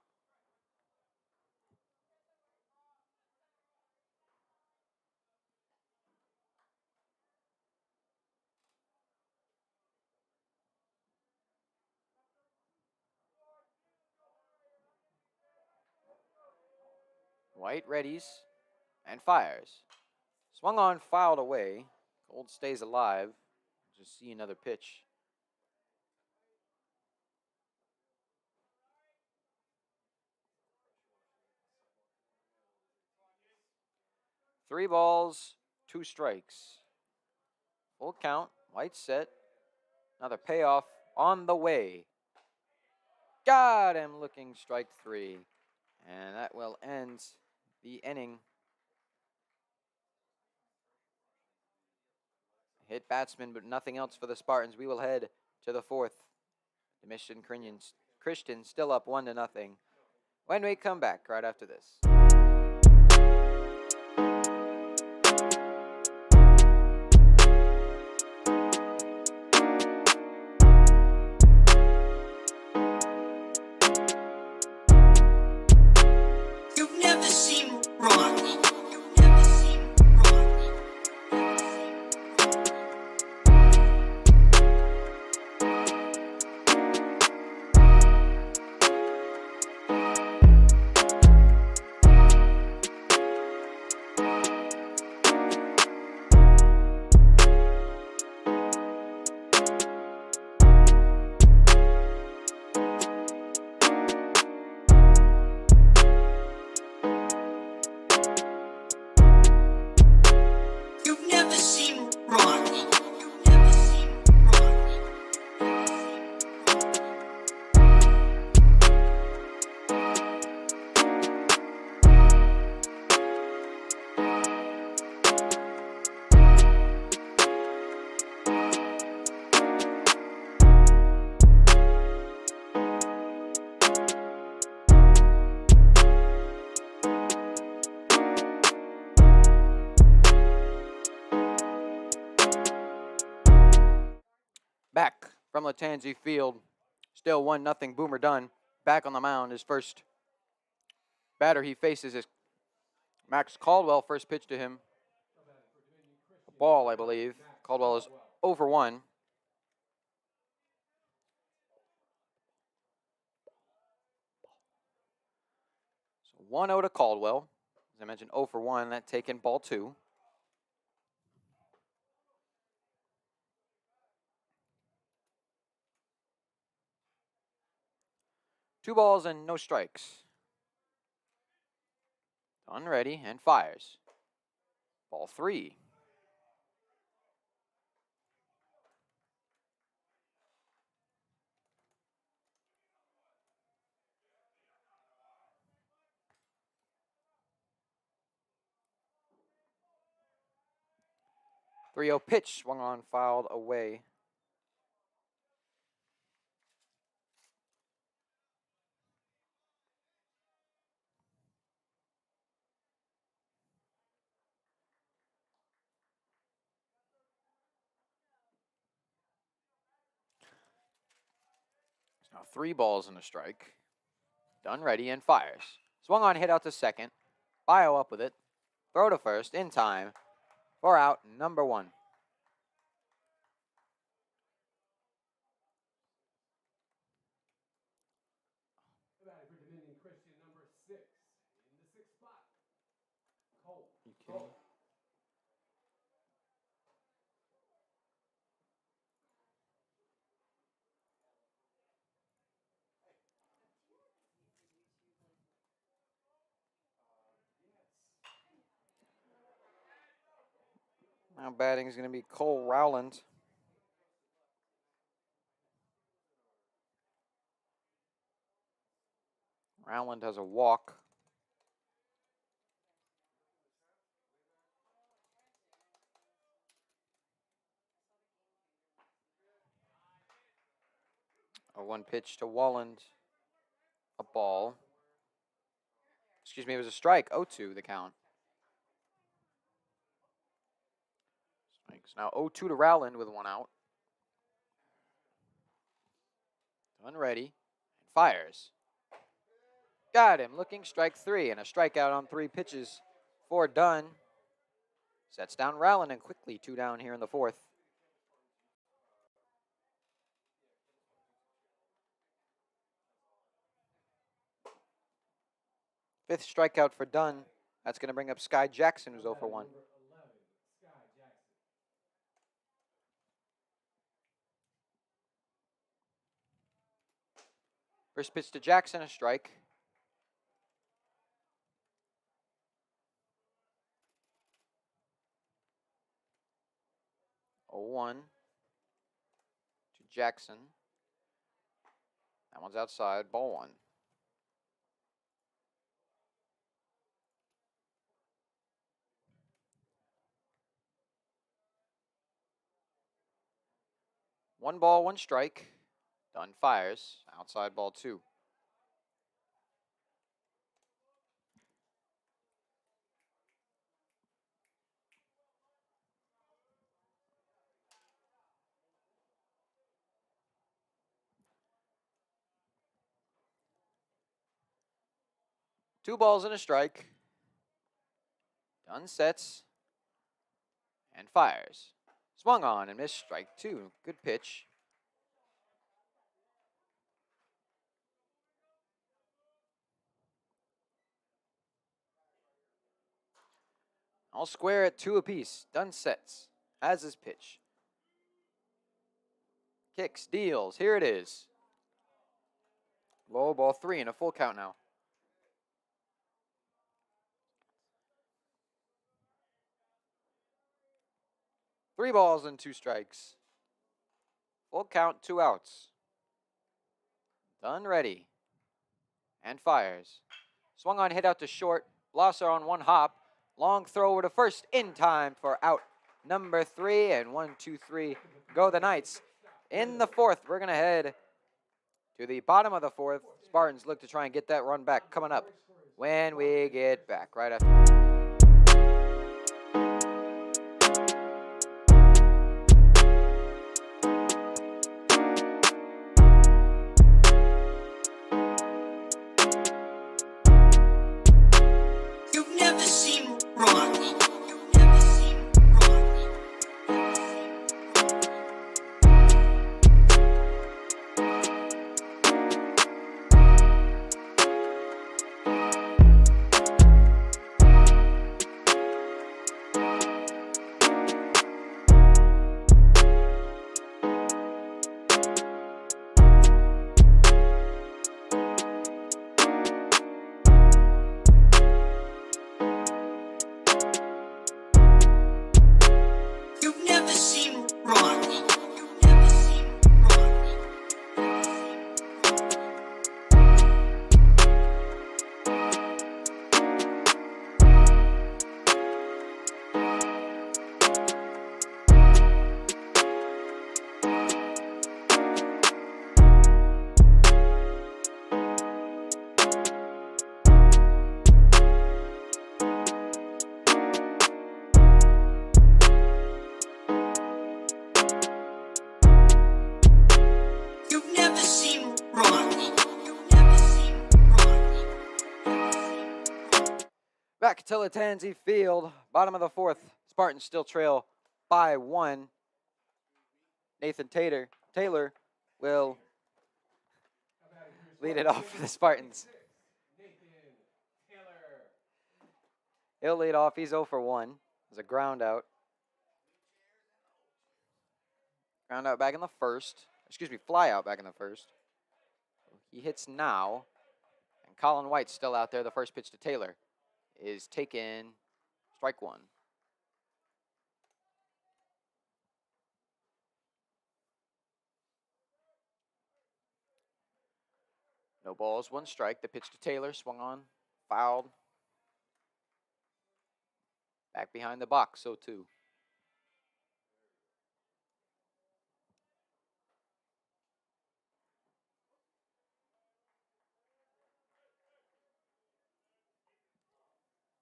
Speaker 1: White readies and fires. Swung on, fouled away. Gold stays alive. Just see another pitch. Three balls, 2 strikes. Full count. White set. Another payoff on the way. Got him looking, strike 3. And that will end the inning. Hit batsman, but nothing else for the Spartans. We will head to the 4th. The Mission Christian still up 1-0. When we come back right after this.
Speaker 3: You've never seen wrong. You've never seen wrong.
Speaker 1: Back from Latanzi Field. Still 1-0 Boomer Dunn. Back on the mound. His first batter he faces is Max Caldwell. First pitch to him. A ball, I believe. Caldwell is 0 for 1. So 1-0 to Caldwell. As I mentioned, 0 for 1. That taken ball 2. Two balls and no strikes. Dunn ready and fires. Ball 3. Three-0 pitch swung on, fouled away. Now 3 balls and a strike. Dunn ready and fires. Swung on, hit out to second. Bio up with it. Throw to first in time for out number 1.
Speaker 2: The batter for Dominion Christian, number 6, in the 6th spot. Cole. Cole.
Speaker 1: Now batting is going to be Cole Rowland. Rowland has a walk. A 1 pitch to Walland. A ball. Excuse me, it was a strike. 0-2 the count. Strikes. Now 0-2 to Rowland with 1 out. Dunn ready and fires. Got him. Looking, strike 3 and a strikeout on 3 pitches for Dunn. Sets down Rowland and quickly 2 down here in the 4th. Fifth strikeout for Dunn. That's going to bring up Sky Jackson, who's 0 for 1. First pitch to Jackson, a strike. Oh, 1 to Jackson. That one's outside, ball 1. One ball, 1 strike. Dunn fires, outside ball 2. Two balls and a strike. Dunn sets and fires. Swung on and missed, strike 2. Good pitch. All square at 2 apiece. Dunn sets. Has his pitch. Kicks, deals. Here it is. Low ball 3 and a full count now. Three balls and 2 strikes. Full count, 2 outs. Dunn ready. And fires. Swung on, hit out to short. Blosser on 1 hop. Long throw over to first in time for out number 3. And 1, 2, 3 go the Knights. In the 4th, we're going to head to the bottom of the 4th. Spartans look to try and get that run back coming up when we get back right after. back to Latanzi Field. Bottom of the fourth. Spartans still trail by 1. Nathan Taylor will lead it off for the Spartans.
Speaker 2: Nathan Taylor.
Speaker 1: He'll lead off. He's 0 for 1. There's a ground out. Ground out back in the first. Excuse me, fly out back in the first. He hits now. And Colin White's still out there. The first pitch to Taylor is taken. Strike 1. No balls, 1 strike. The pitch to Taylor, swung on, fouled. Back behind the box, 0-2.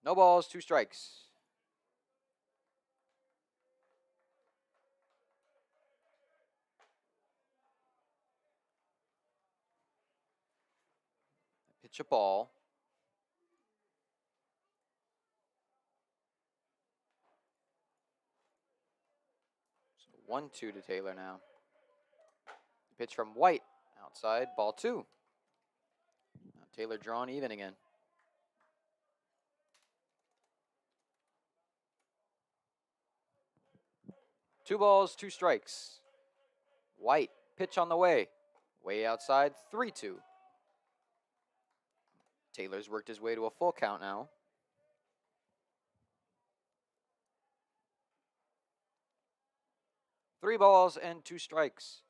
Speaker 1: No balls, 2 strikes. Pitch a ball. So 1-2 to Taylor now. Pitch from White outside, ball 2. Now Taylor drawn even again. Two balls, 2 strikes. White, pitch on the way. Way outside, 3-2. Taylor's worked his way to a full count now. Three balls and 2 strikes.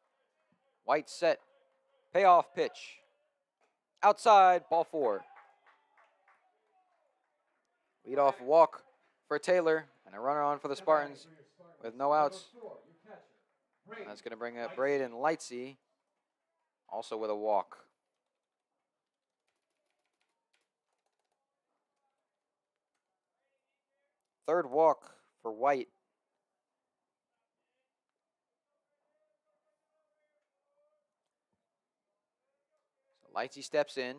Speaker 1: White set. Payoff pitch. Outside, ball 4. Leadoff walk for Taylor and a runner on for the Spartans with no outs. That's going to bring up Braden Lightsey, also with a walk. Third walk for White. So Lightsey steps in.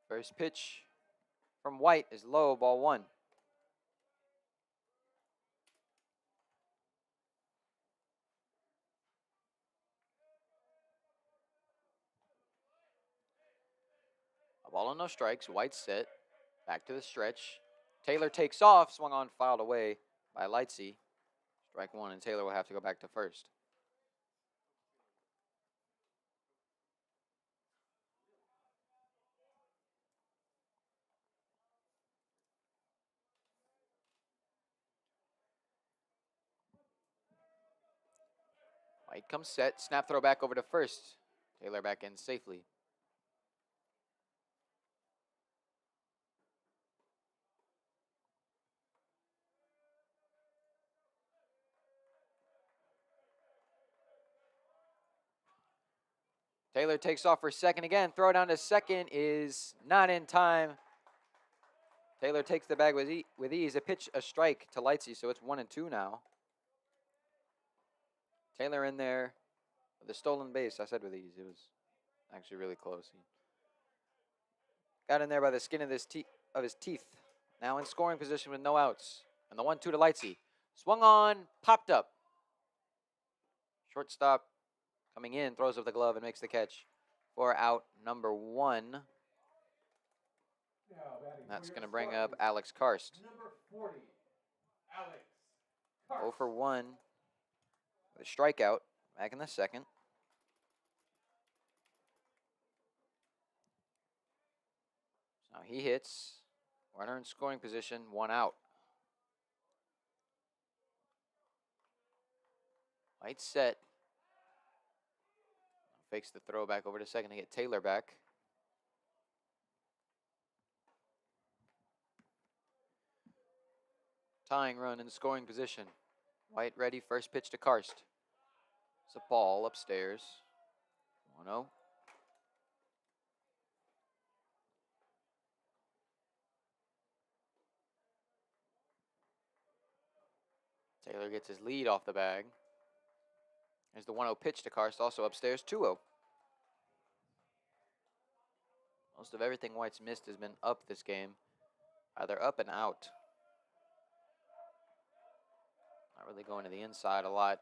Speaker 1: First pitch from White is low, ball 1. A ball and no strikes. White set. Back to the stretch. Taylor takes off. Swung on, fouled away by Lightsey. Strike 1, and Taylor will have to go back to first. White comes set. Snap throw back over to first. Taylor back in safely. Taylor takes off for second again. Throw down to second is not in time. Taylor takes the bag with ease. A pitch, a strike to Lightsey, so it's 1-2 now. Taylor in there with a stolen base. I said with ease. It was actually really close. He got in there by the skin of his teeth. Now in scoring position with no outs. And the 1-2 to Lightsey. Swung on, popped up. Shortstop coming in, throws up the glove and makes the catch for out number 1. That's going to bring up Alex Karst.
Speaker 2: Number 40, Alex
Speaker 1: 0 for 1 with a strikeout back in the second. So now he hits. Runner in scoring position, 1 out. White set. Fakes the throw back over to second to get Taylor back. Tying run in scoring position. White ready, first pitch to Karst. It's a ball upstairs. 1-0. Taylor gets his lead off the bag. There's the 1-0 pitch to Karst, also upstairs, 2-0. Most of everything White's missed has been up this game. Either up and out. Not really going to the inside a lot.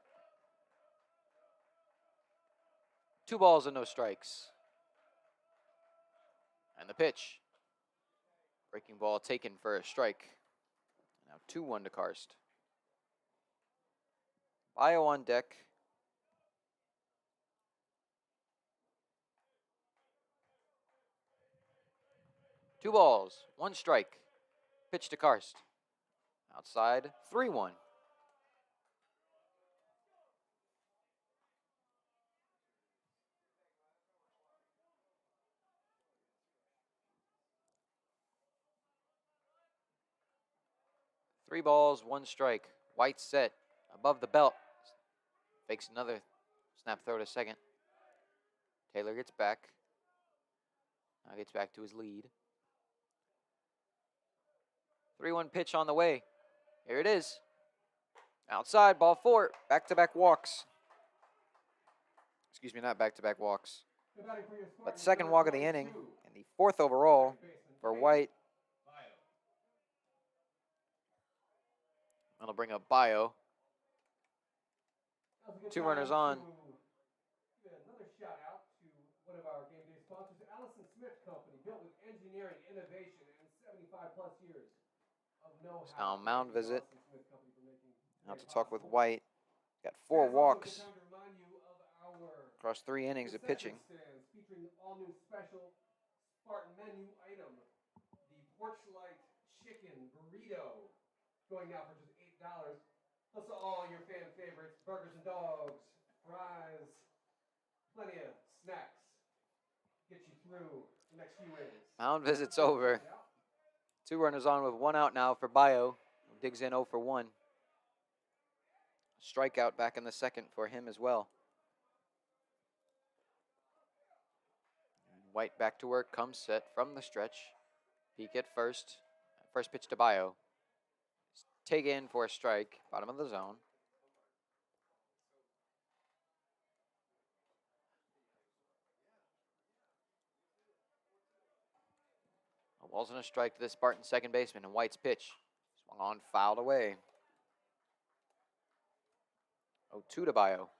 Speaker 1: 2 balls and no strikes. And the pitch. Breaking ball taken for a strike. Now 2-1 to Karst. Bio on deck. Two balls, 1 strike. Pitch to Karst. Outside, 3-1. Three balls, 1 strike. White set above the belt. Fakes another snap throw to second. Taylor gets back. Now gets back to his lead. 3-1 pitch on the way. Here it is. Outside, ball 4. Back-to-back walks. Excuse me, not back-to-back walks. But second walk of the inning and the 4th overall for White. That'll bring up Bio. 2 runners on.
Speaker 2: Another shout out to one of our game day sponsors, Allison Smith Company, built with engineering, innovation, and 75 plus years of know-how.
Speaker 1: Now mound visit.
Speaker 2: Allison Smith Company for making
Speaker 1: Now to
Speaker 2: great
Speaker 1: talk with
Speaker 2: possible.
Speaker 1: White. Got 4
Speaker 2: Fans, also
Speaker 1: walks
Speaker 2: good time to remind you of our
Speaker 1: across 3 innings of pitching.
Speaker 2: concession stands featuring the all-new special Spartan menu item, the Porch Light Chicken Burrito, going now for just $8. Plus all your fan favorites, burgers and dogs, fries, plenty of snacks. Get you through the next few innings.
Speaker 1: Mound visit's over. 2 runners on with 1 out now for Bio. Digs in 0 for 1. Strikeout back in the second for him as well. White back to work, comes set from the stretch. Peak at first. First pitch to Bio. Take in for a strike, bottom of the zone. A ball's and a strike to the Spartan second baseman, and White's pitch. Swung on, fouled away. 0-2 to Bio.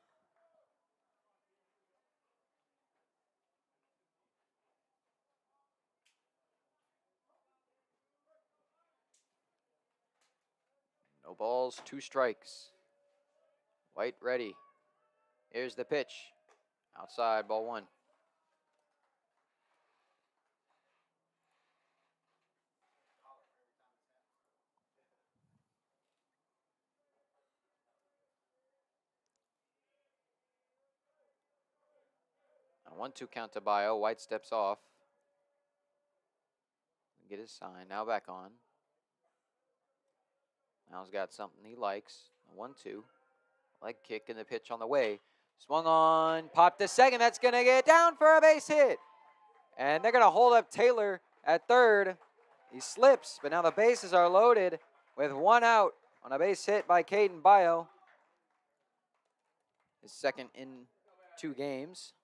Speaker 1: No balls, 2 strikes. White ready. Here's the pitch. Outside, ball 1. A 1-2 count to Bio. White steps off. Get his sign. Now back on. Now he's got something he likes. A 1-2. Leg kick and the pitch on the way. Swung on. Popped to second. That's going to get down for a base hit. And they're going to hold up Taylor at third. He slips, but now the bases are loaded with 1 out on a base hit by Caden Bio. His second in 2 games.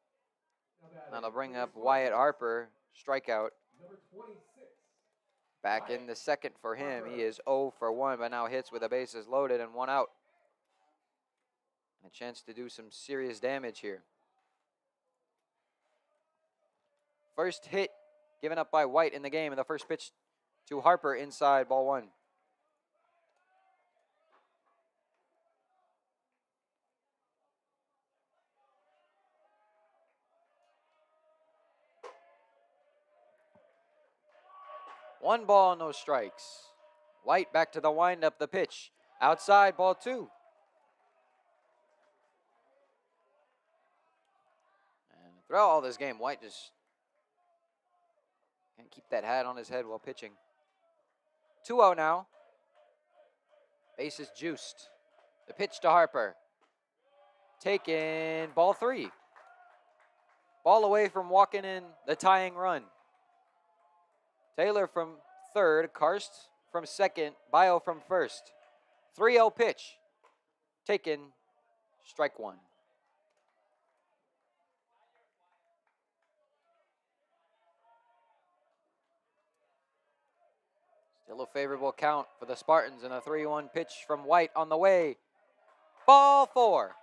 Speaker 1: Now they'll bring up Wyatt Harper, strikeout.
Speaker 2: Number 26.
Speaker 1: Back in the second for him. He is 0 for 1, but now hits with the bases loaded and 1 out. A chance to do some serious damage here. First hit given up by White in the game, and the first pitch to Harper inside, ball 1. One ball, no strikes. White back to the windup, the pitch. Outside, ball 2. And throughout all this game, White just can't keep that hat on his head while pitching. 2-0 now. Base is juiced. The pitch to Harper. Taken, ball 3. Ball away from walking in the tying run. Taylor from third, Karst from second, Bio from first. 3-0 pitch. Taken, strike 1. Still a favorable count for the Spartans, and a 3-1 pitch from White on the way. Ball 4.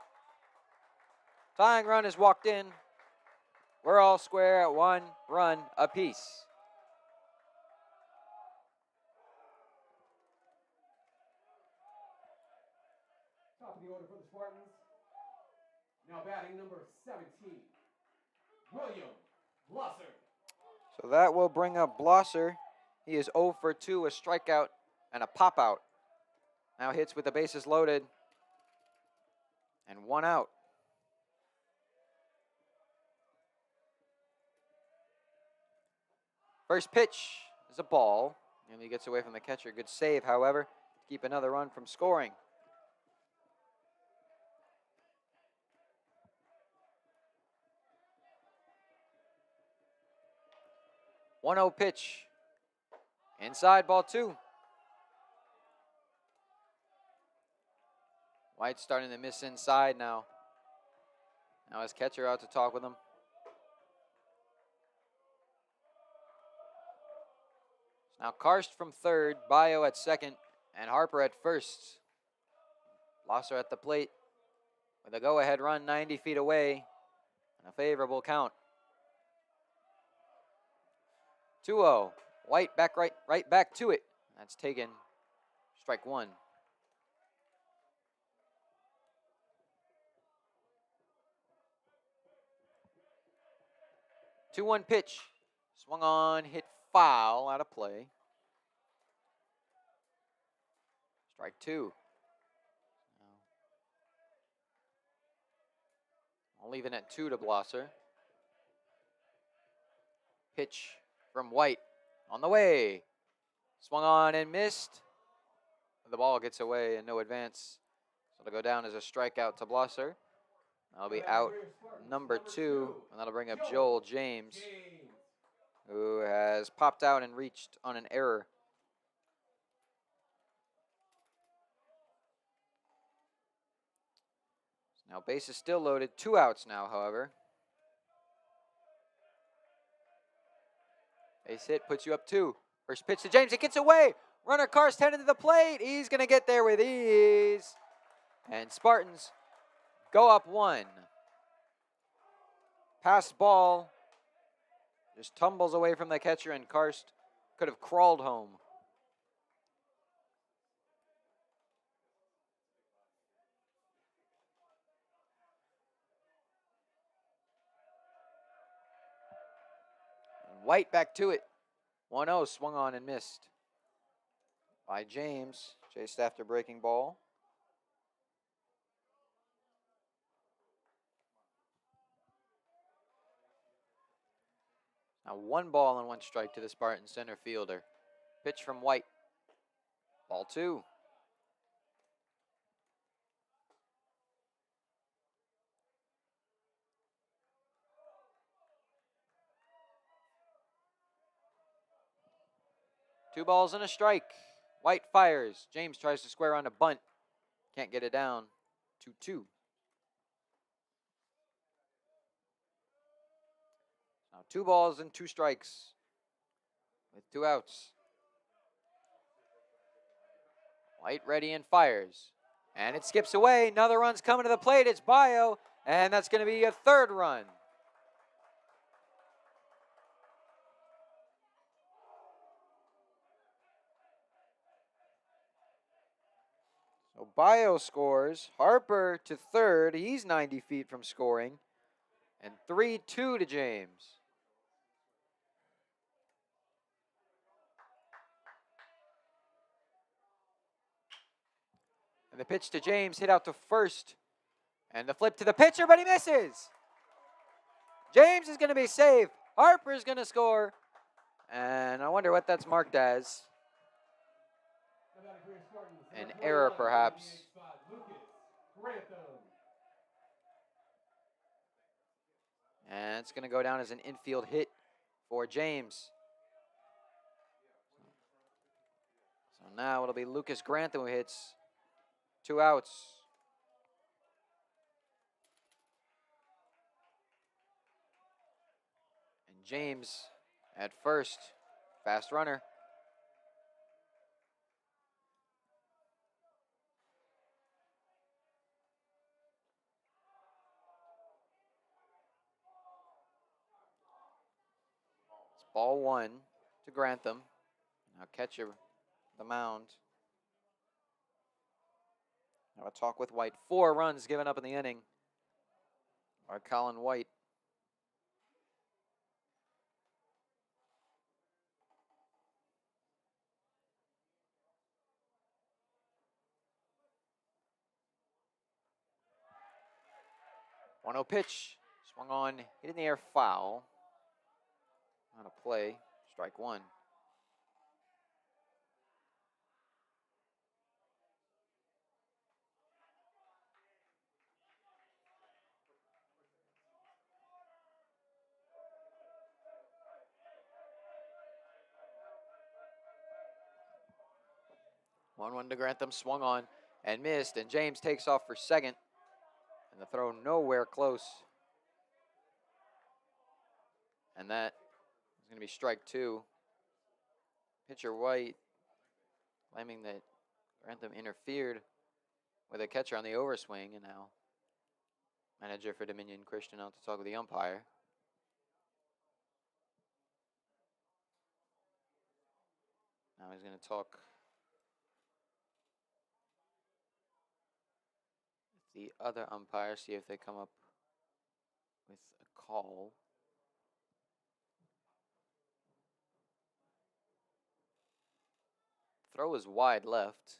Speaker 1: Tying run is walked in. We're all square at 1 run apiece.
Speaker 2: Top of the order for the Spartans. Now batting number 17, William Blosser.
Speaker 1: So that will bring up Blosser. He is 0 for 2, a strikeout and a pop-out. Now hits with the bases loaded and 1 out. First pitch is a ball, and he gets away from the catcher. Good save, however, to keep another run from scoring. One 0 pitch. Inside, ball 2. White's starting to miss inside now. Now his catcher out to talk with him. Now Karst from third, Bio at second, and Harper at first. Blosser at the plate with a go-ahead run 90 feet away and a favorable count. 2-0. White back right back to it. That's taken. Strike 1. 2-1 pitch. Swung on, hit foul, out of play. Strike 2. I'll leave it at 2 to Blosser. Pitch from White on the way. Swung on and missed. The ball gets away and no advance. So it'll go down as a strikeout to Blosser. That'll be out number 2, and that'll bring up Joel James, who has popped out and reached on an error. Now base is still loaded. 2 outs now, however. Base hit puts you up 2. First pitch to James. It gets away. Runner Karst headed to the plate. He's going to get there with ease. And Spartans go up 1. Pass ball just tumbles away from the catcher, and Karst could have crawled home. And White back to it. 1-0 swung on and missed by James. Chased after breaking ball. Now 1 ball and 1 strike to the Spartan center fielder. Pitch from White. Ball 2. Two balls and a strike. White fires. James tries to square on a bunt. Can't get it down. 2-2. Now 2 balls and 2 strikes with 2 outs. White ready and fires. And it skips away. Another run's coming to the plate. It's Bio. And that's going to be a 3rd run. So Bio scores. Harper to 3rd. He's 90 feet from scoring. And 3-2 to James. And the pitch to James hit out to first. And the flip to the pitcher, but he misses. James is going to be safe. Harper is going to score. And I wonder what that's marked as. An error, perhaps. And it's going to go down as an infield hit for James. So now it'll be Lucas Grantham who hits. 2 outs. And James at first. Fast runner. Ball 1 to Grantham. Now catcher, the mound. Now a talk with White. 4 runs given up in the inning by Colin White. One 0 pitch. Swung on, hit in the air, foul. On a play, strike 1. One to Grantham, swung on and missed, and James takes off for second. And the throw nowhere close. And that is going to be strike 2. Pitcher White claiming that Grantham interfered with a catcher on the overswing, and now manager for Dominion Christian out to talk with the umpire. Now he's going to talk with the other umpire, see if they come up with a call. Throw is wide left.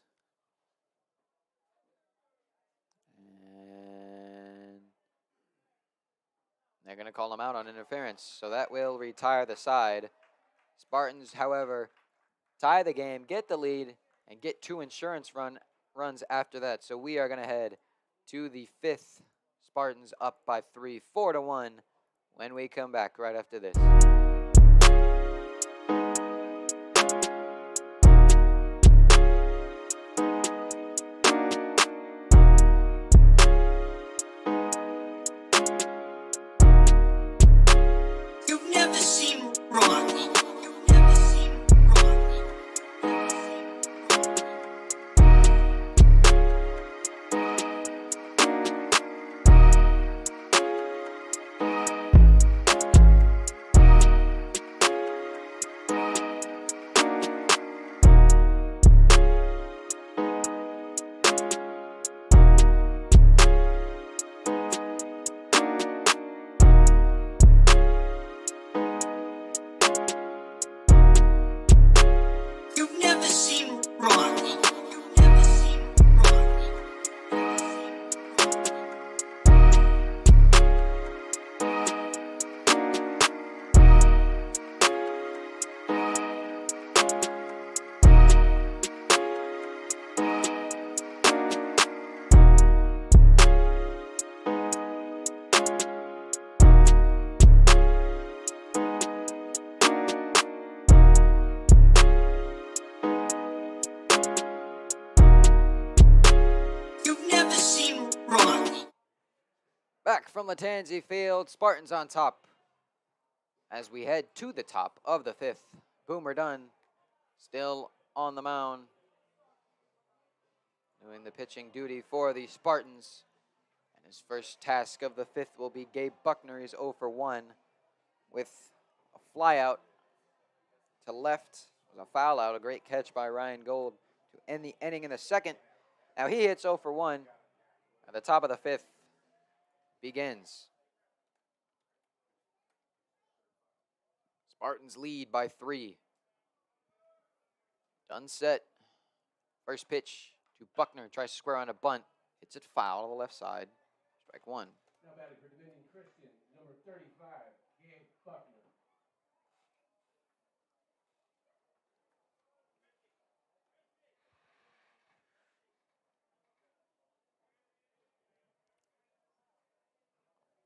Speaker 1: And they're going to call him out on interference, so that will retire the side. Spartans, however, tie the game, get the lead, and get 2 insurance runs after that. So we are going to head to the 5th. Spartans up by 3, 4-1 when we come back right after this.
Speaker 3: You've never seen wrong. You've never seen wrong. You've never seen wrong. You've never seen wrong. You've never seen wrong.
Speaker 1: Back from Latanzi Field, Spartans on top as we head to the top of the 5th. Boomer Dunn still on the mound, doing the pitching duty for the Spartans. And his first task of the 5th will be Gabe Buckner. He's 0 for 1 with a flyout to left. It was a foul out, a great catch by Ryan Gold to end the inning in the 2nd. Now he hits 0 for 1 at the top of the 5th. Begins. Spartans lead by 3. Dunn set. First pitch to Buckner. Tries to square on a bunt. Hits it foul to the left side. Strike 1.
Speaker 2: Now batting for Dominion Christian, number 35, Gabe Buckner.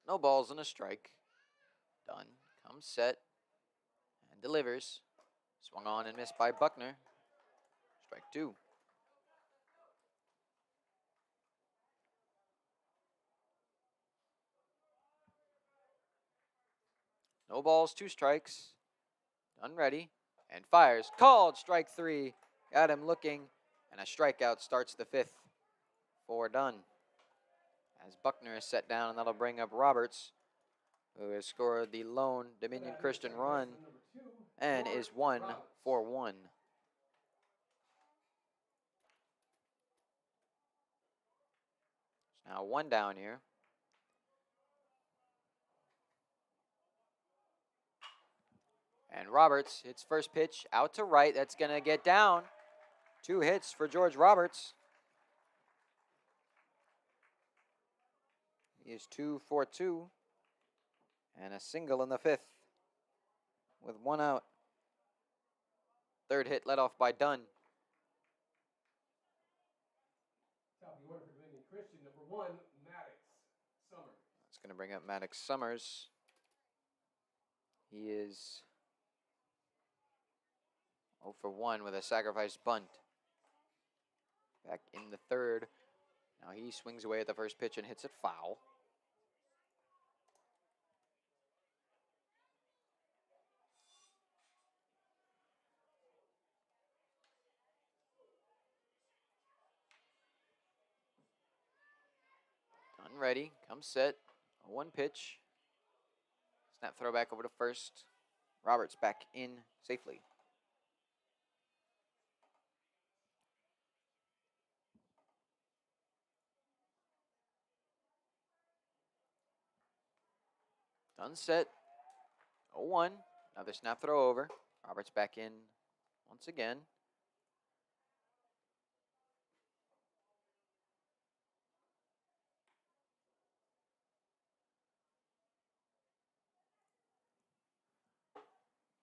Speaker 1: No balls and a strike. Dunn comes set and delivers. Swung on and missed by Buckner. Strike 2. No balls, 2 strikes. Dunn ready and fires. Called strike 3. Got him looking, and a strikeout starts the 5th for Dunn. As Buckner is set down, and that'll bring up Roberts, who has scored the lone Dominion Christian run
Speaker 2: Number 2,
Speaker 1: and is 1 for 1. Now 1 down here. And Roberts hits first pitch out to right. That's going to get down. 2 hits for George Roberts. He is 2 for 2. And a single in the 5th with 1 out. Third hit led off by Dunn.
Speaker 2: Top of the order for Dominion Christian, number 1, Maddox Summers.
Speaker 1: That's going to bring up Maddox Summers. He is 0 for 1 with a sacrifice bunt. Back in the 3rd. Now he swings away at the first pitch and hits it foul. Dunn ready, comes set, 1 pitch. Snap throw back over to first. Roberts back in safely. Dunn set, 0-1. Another snap throw over. Roberts back in once again.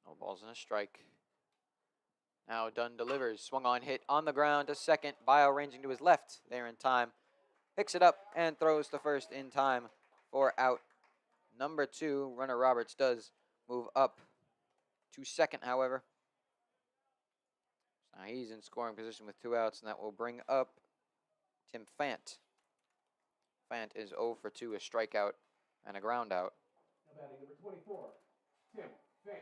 Speaker 1: No balls and a strike. Now Dunn delivers. Swung on, hit on the ground to second. Bio ranging to his left there in time. Picks it up and throws to first in time for out number 2. Runner Roberts does move up to second, however. Now he's in scoring position with 2 outs, and that will bring up Tim Fant. Fant is 0 for 2, a strikeout and a ground out.
Speaker 2: Now batting number 24, Tim Fant.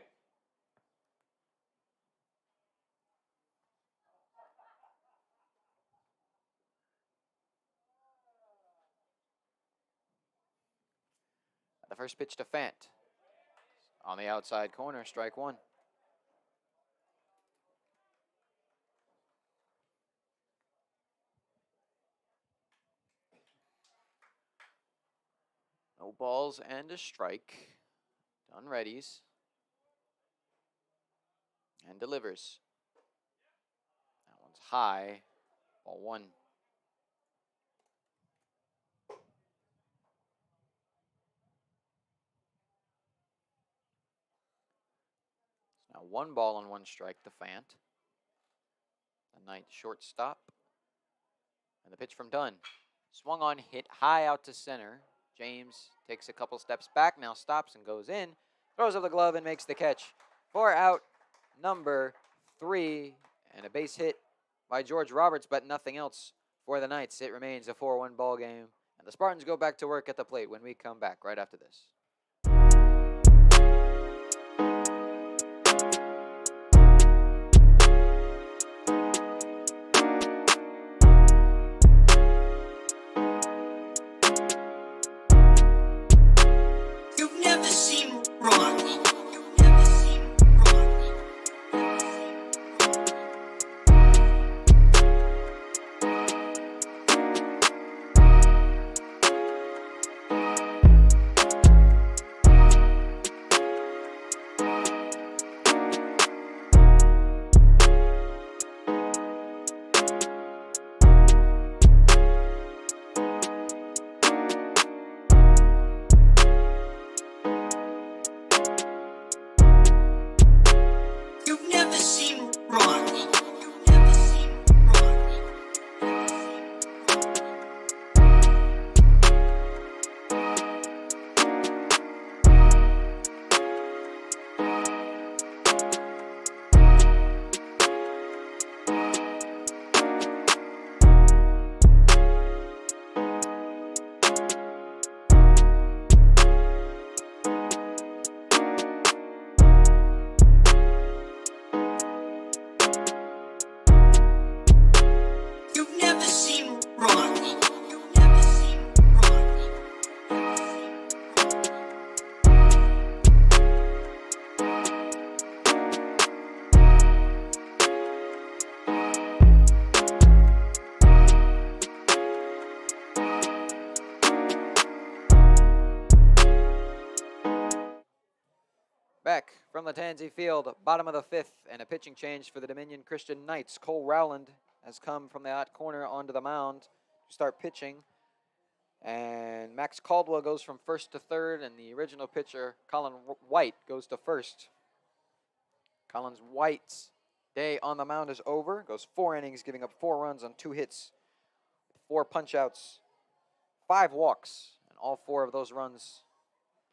Speaker 1: The first pitch to Fant. On the outside corner, strike 1. No balls and a strike. Dunn readies. And delivers. That one's high. Ball 1. Now 1 ball and 1 strike to Fant. The ninth shortstop. And the pitch from Dunn. Swung on, hit high out to center. James takes a couple steps back, now stops and goes in. Throws up the glove and makes the catch for out number 3. And a base hit by George Roberts, but nothing else for the Knights. It remains a 4-1 ball game. And the Spartans go back to work at the plate when we come back right after this.
Speaker 3: You've never seen wrong. You've never seen wrong.
Speaker 1: Back from the Tansy field, bottom of the fifth, and a pitching change for the Dominion Christian Knights. Cole Rowland has come from the hot corner onto the mound to start pitching. And Max Caldwell goes from first to third, and the original pitcher, Colin White, goes to first. Collins White's day on the mound is over. Goes 4 innings, giving up 4 runs on 2 hits, 4 punch-outs, 5 walks, and all 4 of those runs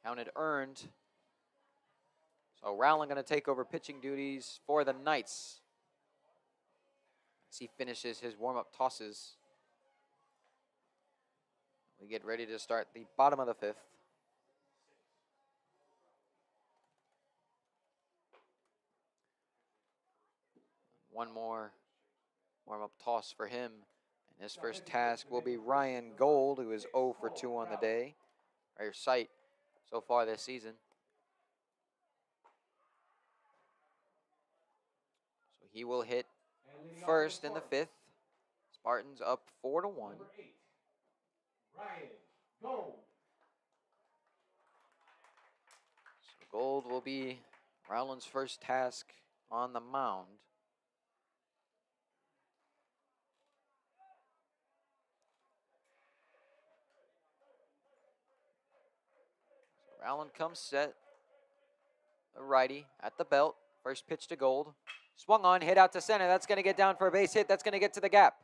Speaker 1: counted earned. So Rowland going to take over pitching duties for the Knights as he finishes his warm-up tosses. We get ready to start the bottom of the fifth. One more warm-up toss for him. And his first task will be Ryan Gold, who is 0 for 2 on the day, or sight so far this season. So he will hit first in the fifth. Spartans up 4-1.
Speaker 2: Number 8, Ryan Gold.
Speaker 1: So Gold will be Rowland's first task on the mound. So Rowland comes set. The righty at the belt. First pitch to Gold. Swung on, hit out to center. That's going to get down for a base hit. That's going to get to the gap.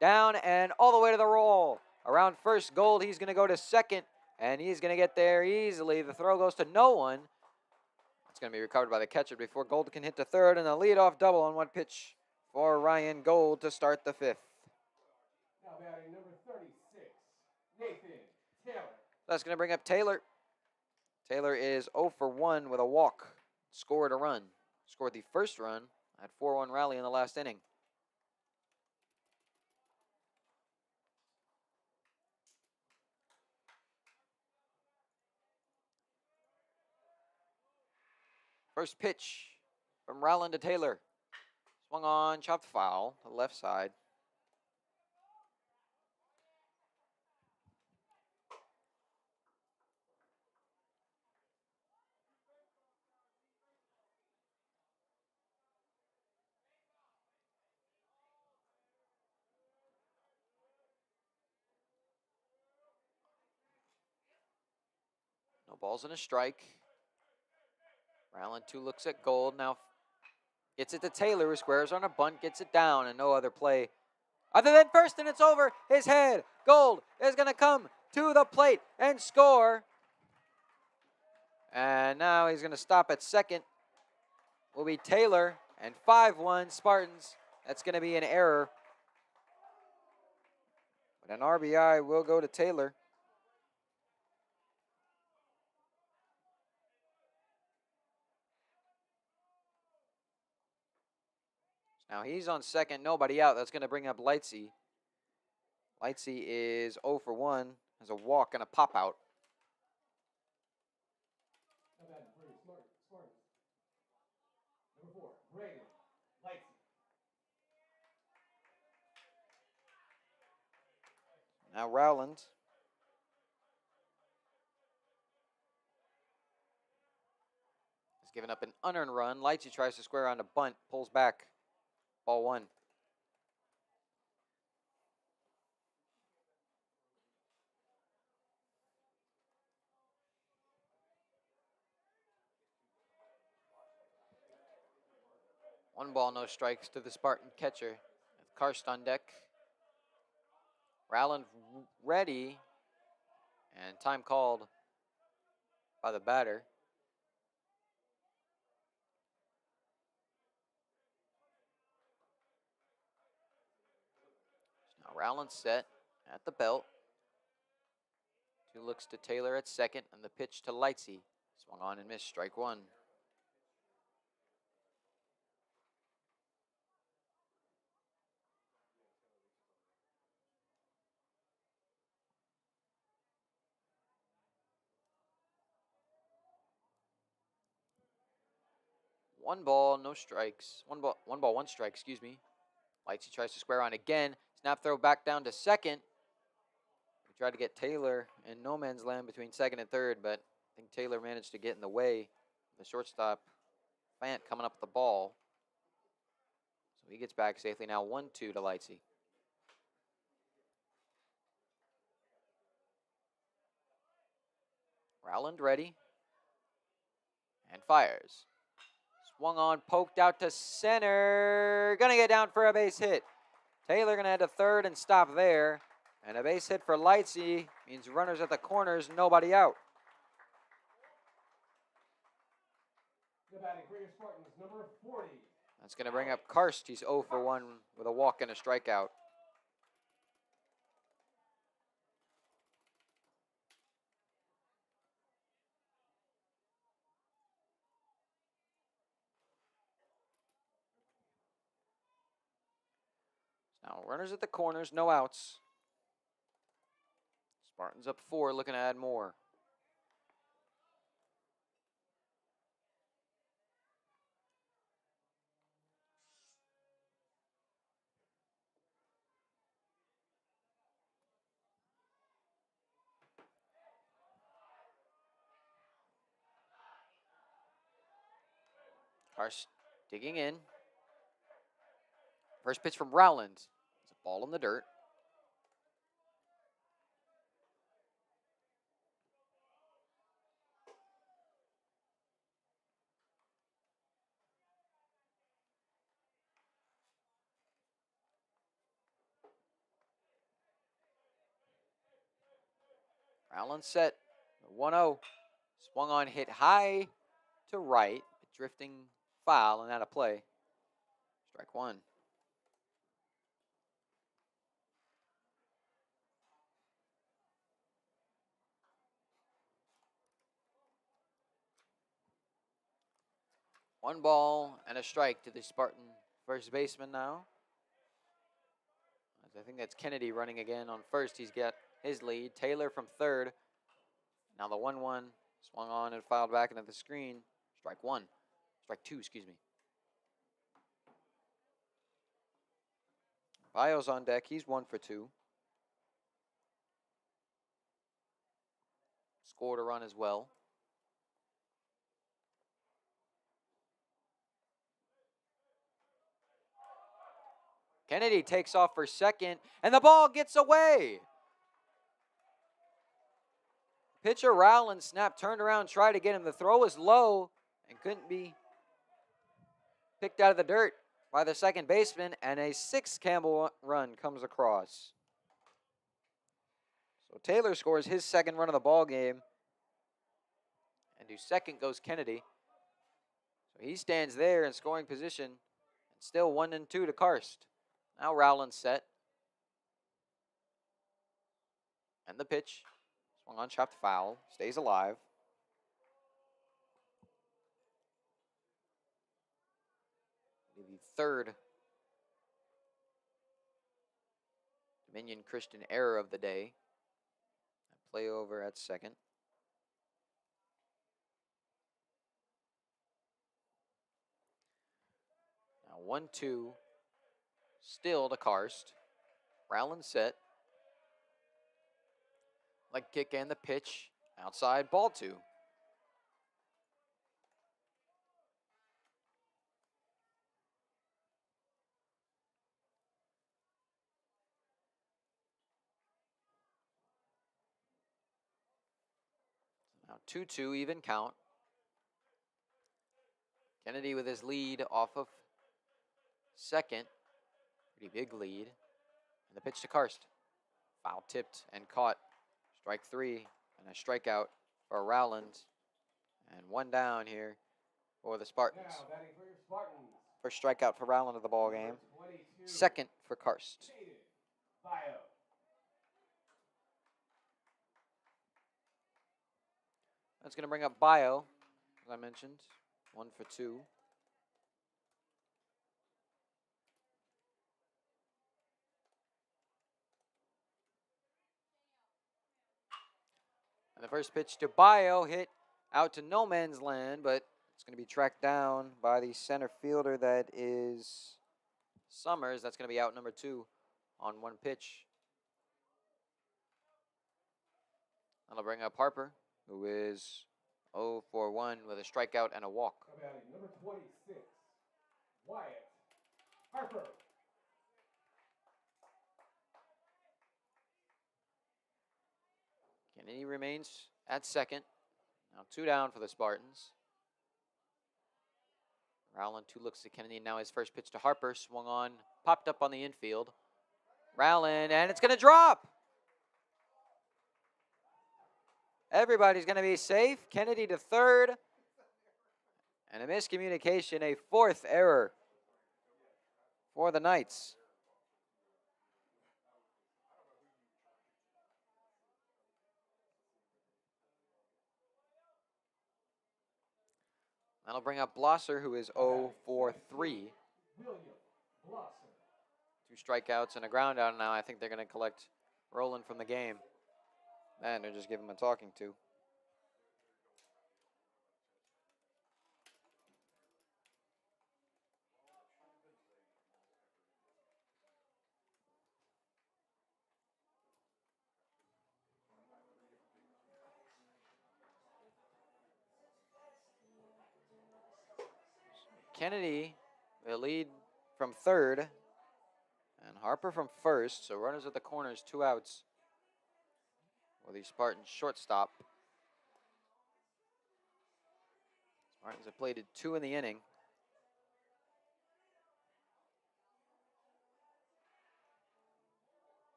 Speaker 1: Down and all the way to the roll. Around first, Gold, he's going to go to second, and he's going to get there easily. The throw goes to no one. It's going to be recovered by the catcher before Gold can hit to third, and a leadoff double on 1 pitch for Ryan Gold to start the fifth.
Speaker 2: Now batting number 36, Nathan Taylor.
Speaker 1: That's going to bring up Taylor. Taylor is 0 for 1 with a walk. Scored a run. Scored the first run at 4-1 rally in the last inning. First pitch from Rowland to Taylor. Swung on, chopped foul to the left side. No balls and a strike. Rowland 2 looks at Gold. Now gets it to Taylor, who squares on a bunt, gets it down, and no other play other than first, and it's over his head. Gold is going to come to the plate and score. And now he's going to stop at second. Will be Taylor, and 5-1 Spartans. That's going to be an error. But an RBI will go to Taylor. Now he's on second, nobody out. That's going to bring up Lightsey. Lightsey is 0 for 1, has a walk and a pop out.
Speaker 2: Now batting for the Spartans. Number 4, Braden Lightsey.
Speaker 1: Now Rowland. Has given up an unearned run. Lightsey tries to square on a bunt, pulls back. Ball 1. One ball, no strikes to the Spartan catcher. Karst on deck. Rowland ready. And time called by the batter. Now Rowland set at the belt. 2 looks to Taylor at second, and the pitch to Lightsey. Swung on and missed, strike 1. One ball, no strikes. One ball, one strike, excuse me. Lightsey tries to square on again. Snap throw back down to second. We tried to get Taylor in no man's land between second and third, but I think Taylor managed to get in the way The shortstop, Fant, coming up with the ball. So he gets back safely. Now 1-2 to Lightsey. Rowland ready. And fires. Swung on, poked out to center. Gonna get down for a base hit. Taylor gonna head to third and stop there. And a base hit for Lightsey means runners at the corners, nobody out.
Speaker 2: The batting for your Spartans, number 40.
Speaker 1: That's gonna bring up Karst. He's 0 for 1 with a walk and a strikeout. Now runners at the corners, no outs. Spartans up 4, looking to add more. Karst digging in. First pitch from Rowland. It's a ball in the dirt. Rowland set. 1-0. Swung on, hit high to right. Drifting foul and out of play. Strike 1. One ball and a strike to the Spartan first baseman now. I think that's Kennedy running again on first. He's got his lead. Taylor from third. Now the 1-1 swung on and fouled back into the screen. Strike 1. Strike 2, excuse me. Bio's on deck. He's 1 for 2. Scored a run as well. Kennedy takes off for second, and the ball gets away. Pitcher Rowland snapped, turned around, tried to get him. The throw was low and couldn't be picked out of the dirt by the second baseman, and a 6th Campbell run comes across. So Taylor scores his second run of the ball game, and to second goes Kennedy. So he stands there in scoring position, and still 1-2 to Karst. Now Rowland set. And the pitch. Swung on, chopped foul. Stays alive. The third Dominion Christian error of the day. A play over at second. Now 1-2. Still to Karst. Rowland set. Leg kick and the pitch. Outside, ball 2. Now 2-2, even count. Kennedy with his lead off of second. Pretty big lead. And the pitch to Karst. Foul tipped and caught. Strike 3 and a strikeout for Rowland. And 1 down here for the Spartans.
Speaker 2: Now batting for your Spartans,
Speaker 1: First strikeout for Rowland of the ball game.
Speaker 2: number 22.
Speaker 1: Second for Karst.
Speaker 2: Shaded. Bio.
Speaker 1: That's going to bring up Bio, as I mentioned. 1 for 2. And the first pitch to Bio hit out to no man's land, but it's going to be tracked down by the center fielder that is Summers. That's going to be out number 2 on 1 pitch. That'll bring up Harper, who is 0 for 1 with a strikeout and a walk.
Speaker 2: Now batting number 26, Wyatt Harper.
Speaker 1: Kennedy remains at second. Now 2 down for the Spartans. Rowland 2 looks at Kennedy. Now his first pitch to Harper. Swung on, popped up on the infield. Rowland, and it's going to drop. Everybody's going to be safe. Kennedy to third. And a miscommunication, a 4th error for the Knights. That'll bring up Blosser, who is 0 for 3.
Speaker 2: William Blosser.
Speaker 1: 2 strikeouts and a ground out. Now I think they're going to collect Roland from the game. And they're just giving him a talking to. Kennedy will lead from third, and Harper from first. So runners at the corners, 2 outs for the Spartans shortstop. Spartans have played 2 in the inning.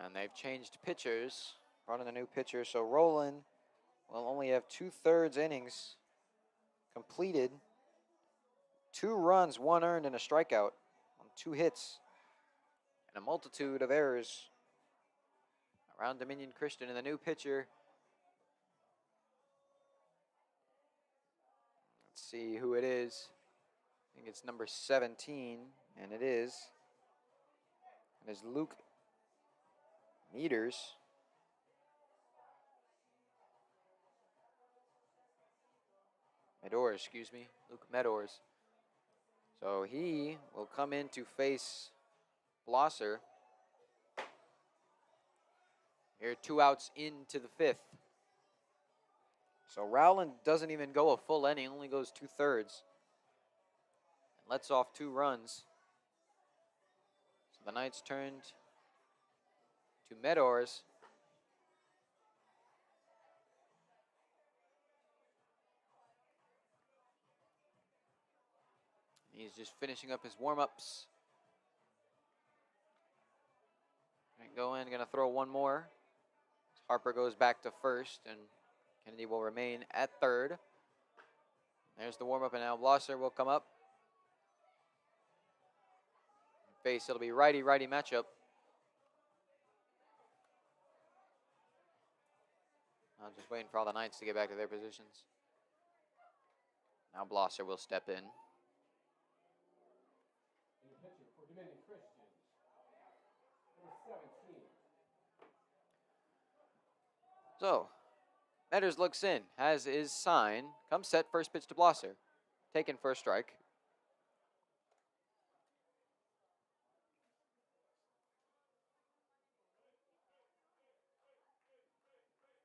Speaker 1: And they've changed pitchers, brought in a new pitcher. So Roland will only have 2/3 innings completed. 2 runs, 1 earned, and a strikeout on 2 hits. And a multitude of errors around Dominion Christian. And the new pitcher, let's see who it is. I think it's number 17, and it is. It is Luke Meters. Medors, excuse me, Luke Medors. So he will come in to face Blosser. Here, 2 outs into the 5th. So Rowland doesn't even go a full inning, only goes 2/3. And lets off 2 runs. So the Knights turned to Medors. He's just finishing up his warm-ups. Go in, gonna throw 1 more. Harper goes back to first, and Kennedy will remain at third. There's the warm-up, and now Blosser will come up. Face, it'll be righty-righty matchup. I'm just waiting for all the Knights to get back to their positions. Now Blosser will step in.
Speaker 2: And the pitcher for Dominion Christian, number 17.
Speaker 1: So, Metters looks in, has his sign, comes set, first pitch to Blosser. Taken first strike.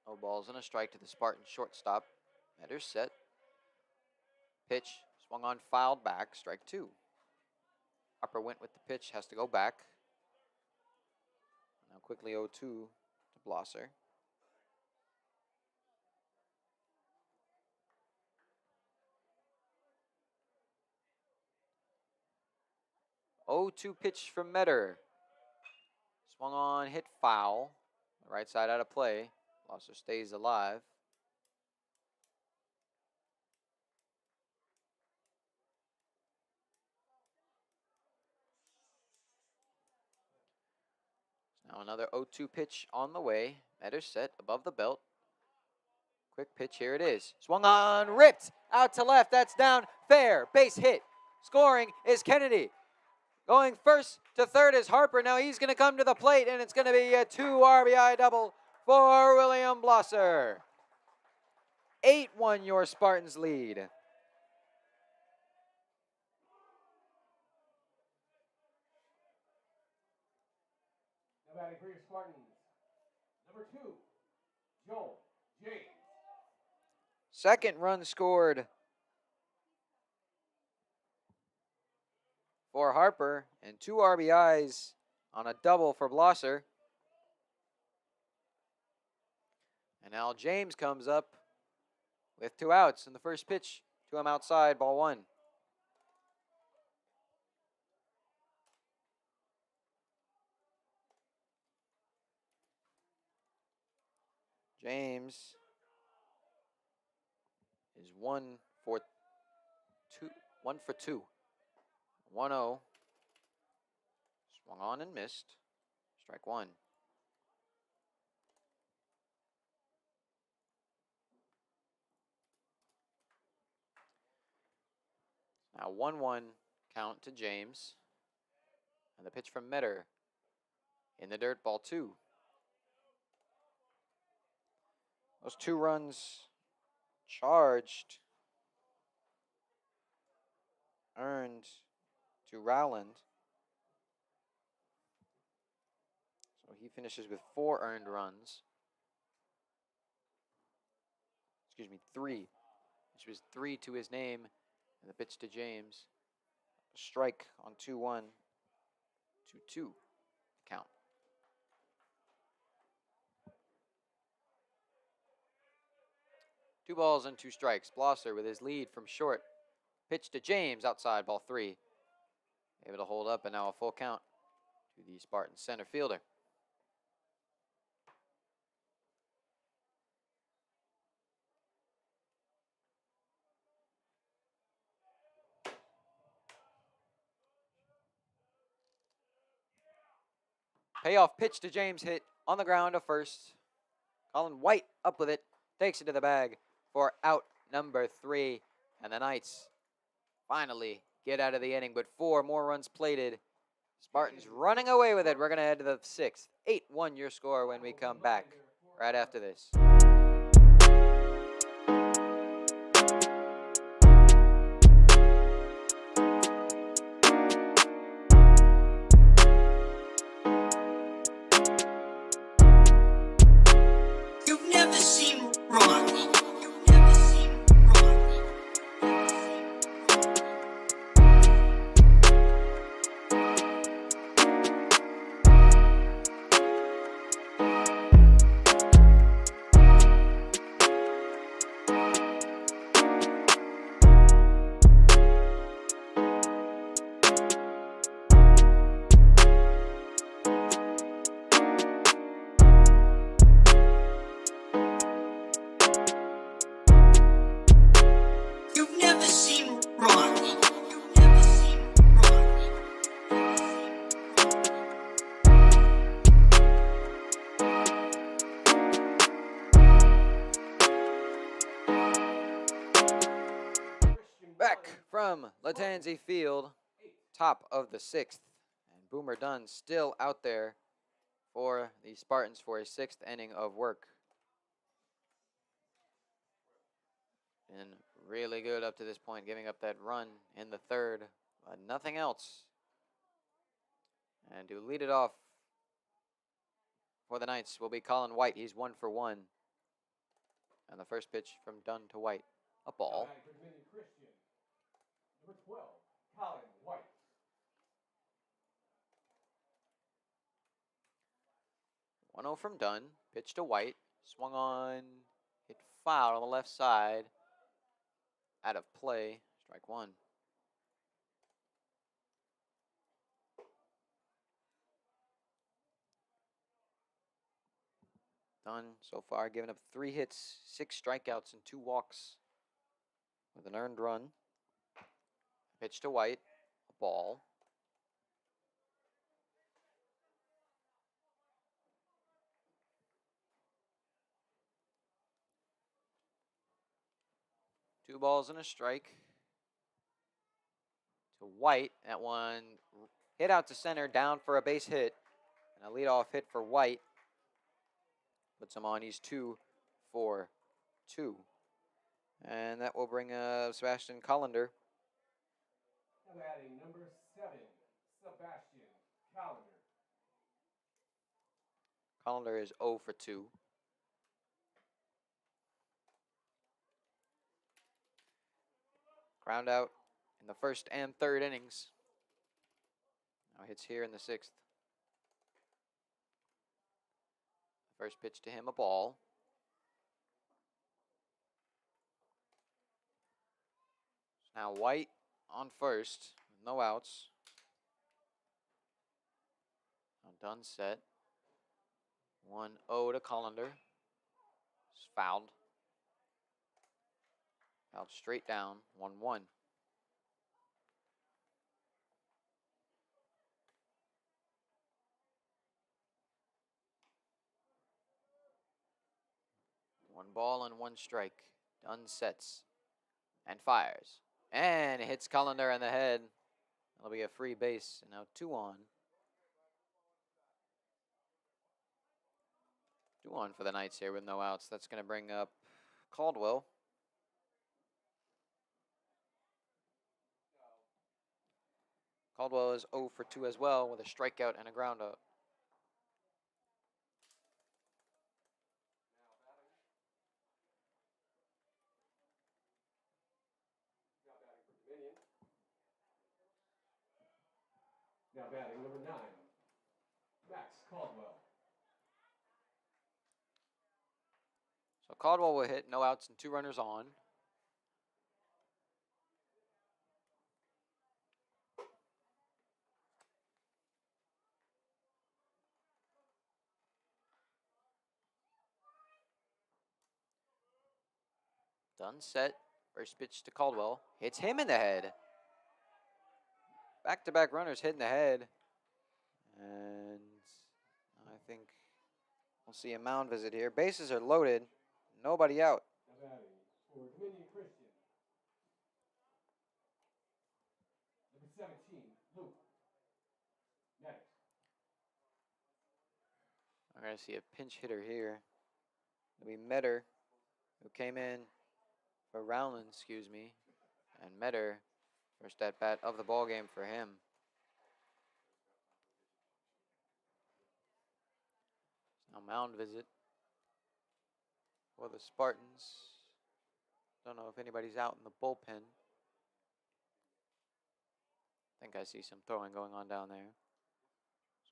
Speaker 1: No balls and a strike to the Spartan shortstop. Metters set. Pitch, swung on, fouled back, strike 2. Harper went with the pitch, has to go back. Now quickly 0-2 to Blosser. Oh, 2 pitch from Metter. Swung on, hit foul. Right side out of play. Blosser stays alive. Now another 0-2 pitch on the way. Metter set above the belt. Quick pitch, here it is. Swung on, ripped out to left. That's down, fair, base hit. Scoring is Kennedy. Going first to third is Harper. Now he's going to come to the plate, and it's going to be a 2 RBI double for William Blosser. 8-1 your Spartans lead.
Speaker 2: Now batting for your Spartans, number 2, Joel James.
Speaker 1: Second run scored for Harper and 2 RBIs on a double for Blosser. And now James comes up with 2 outs in the first pitch to him outside, ball 1. James is 1 for 2. 1 for 2. 1-0. Swung on and missed. Strike 1. Now 1-1 count to James. And the pitch from Metter in the dirt, ball 2. Those 2 runs charged, earned to Rowland. So he finishes with 4 earned runs. Excuse me, 3. Which was 3 to his name. And the pitch to James. A strike on 2-1. 2-2 count. Two balls and 2 strikes. Blosser with his lead from short. Pitch to James outside, ball 3. Able to hold up, and now a full count to the Spartans center fielder. Payoff pitch to James, hit on the ground to first. Colin White up with it, takes it to the bag for out number 3. And the Knights finally get out of the inning, but 4 more runs plated. Spartans running away with it. We're going to head to the 6th. 8-1 your score when we come back right after this.
Speaker 3: You've never seen wrong. You've never seen wrong. You've never seen wrong. You've never seen wrong.
Speaker 1: Back from Latanzi Field, top of the 6th. And Boomer Dunn still out there for the Spartans for a 6th inning of work. Been really good up to this point, giving up that run in the 3rd, but nothing else. And to lead it off for the Knights will be Colin White. He's 1 for 1. And the first pitch from Dunn to White, a ball.
Speaker 2: Dominion Christian. Number 12, Colin White.
Speaker 1: 1-0 from Dunn. Pitch to White. Swung on. Hit foul on the left side. Out of play. Strike 1. Dunn so far giving up 3 hits, 6 strikeouts, and 2 walks with an earned run. Pitch to White. A ball. Two balls and a strike to White. That one hit out to center, down for a base hit. And a leadoff hit for White. Puts him on. He's 2 for 2. And that will bring Sebastian Collender.
Speaker 2: I'm adding number 7, Sebastian Callender.
Speaker 1: Collender is 0 for 2. Ground out in the first and third innings. Now hits here in the sixth. First pitch to him, a ball. Now White on first, with no outs. Now done, set. 1-0 to Collender. It's fouled. Fouled straight down, 1-1. One ball and one strike. Dunn sets and fires. And hits Collender in the head. That'll be a free base. And now 2 on. 2 on for the Knights here with no outs. That's going to bring up Caldwell. Caldwell is 0 for 2 as well with a strikeout and a ground out.
Speaker 2: Now batting number 9, Max Caldwell.
Speaker 1: So Caldwell will hit, no outs and 2 runners on. Done, set. First pitch to Caldwell. Hits him in the head. Back-to-back runners hit in the head. And I think we'll see a mound visit here. Bases are loaded. Nobody out.
Speaker 2: Now batting for Dominion Christian, number 17, Luke. Next.
Speaker 1: We're going to see a pinch hitter here. It'll be Metter, who came in for Rowland, and Metter, first at bat of the ball game for him. Now mound visit for the Spartans. Don't know if anybody's out in the bullpen. I think I see some throwing going on down there.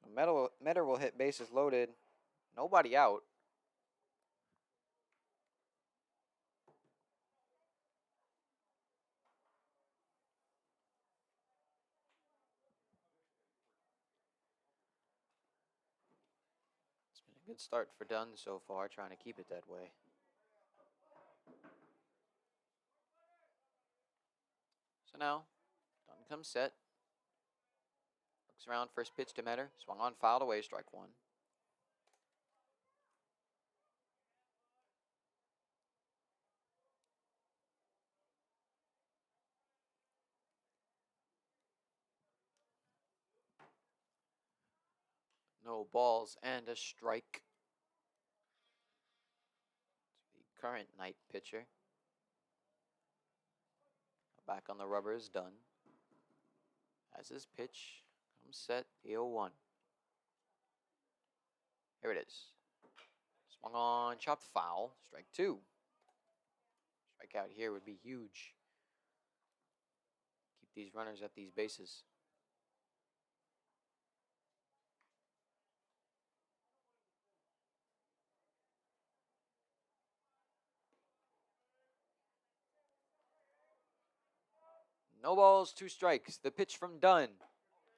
Speaker 1: So Metter will hit bases loaded. Nobody out. It's been a good start for Dunn so far, trying to keep it that way. So now, Dunn comes set. Looks around, first pitch to Metter. Swung on, fouled away, strike 1. No balls and a strike. The current Knight pitcher. Back on the rubber is Dunn. As his pitch comes set, the 0-1. Here it is. Swung on, chopped foul, strike 2. Strikeout here would be huge. Keep these runners at these bases. No balls, 2 strikes. The pitch from Dunn.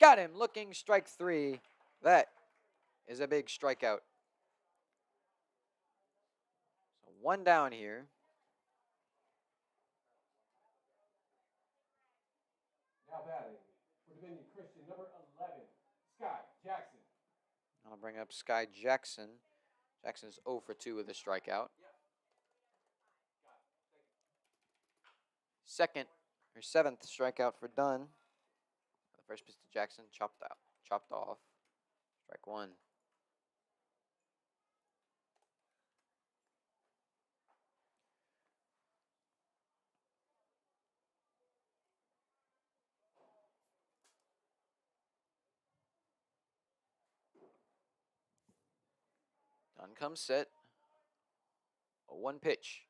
Speaker 1: Got him, looking, strike 3. That is a big strikeout. So 1 down here.
Speaker 2: Now batting for Dominion Christian, number 11, Sky Jackson.
Speaker 1: I'll bring up Sky Jackson. Jackson's 0 for 2 with a strikeout. Seventh strikeout for Dunn. The first pitch to Jackson, chopped off. Strike 1. Dunn comes set. A 1 pitch.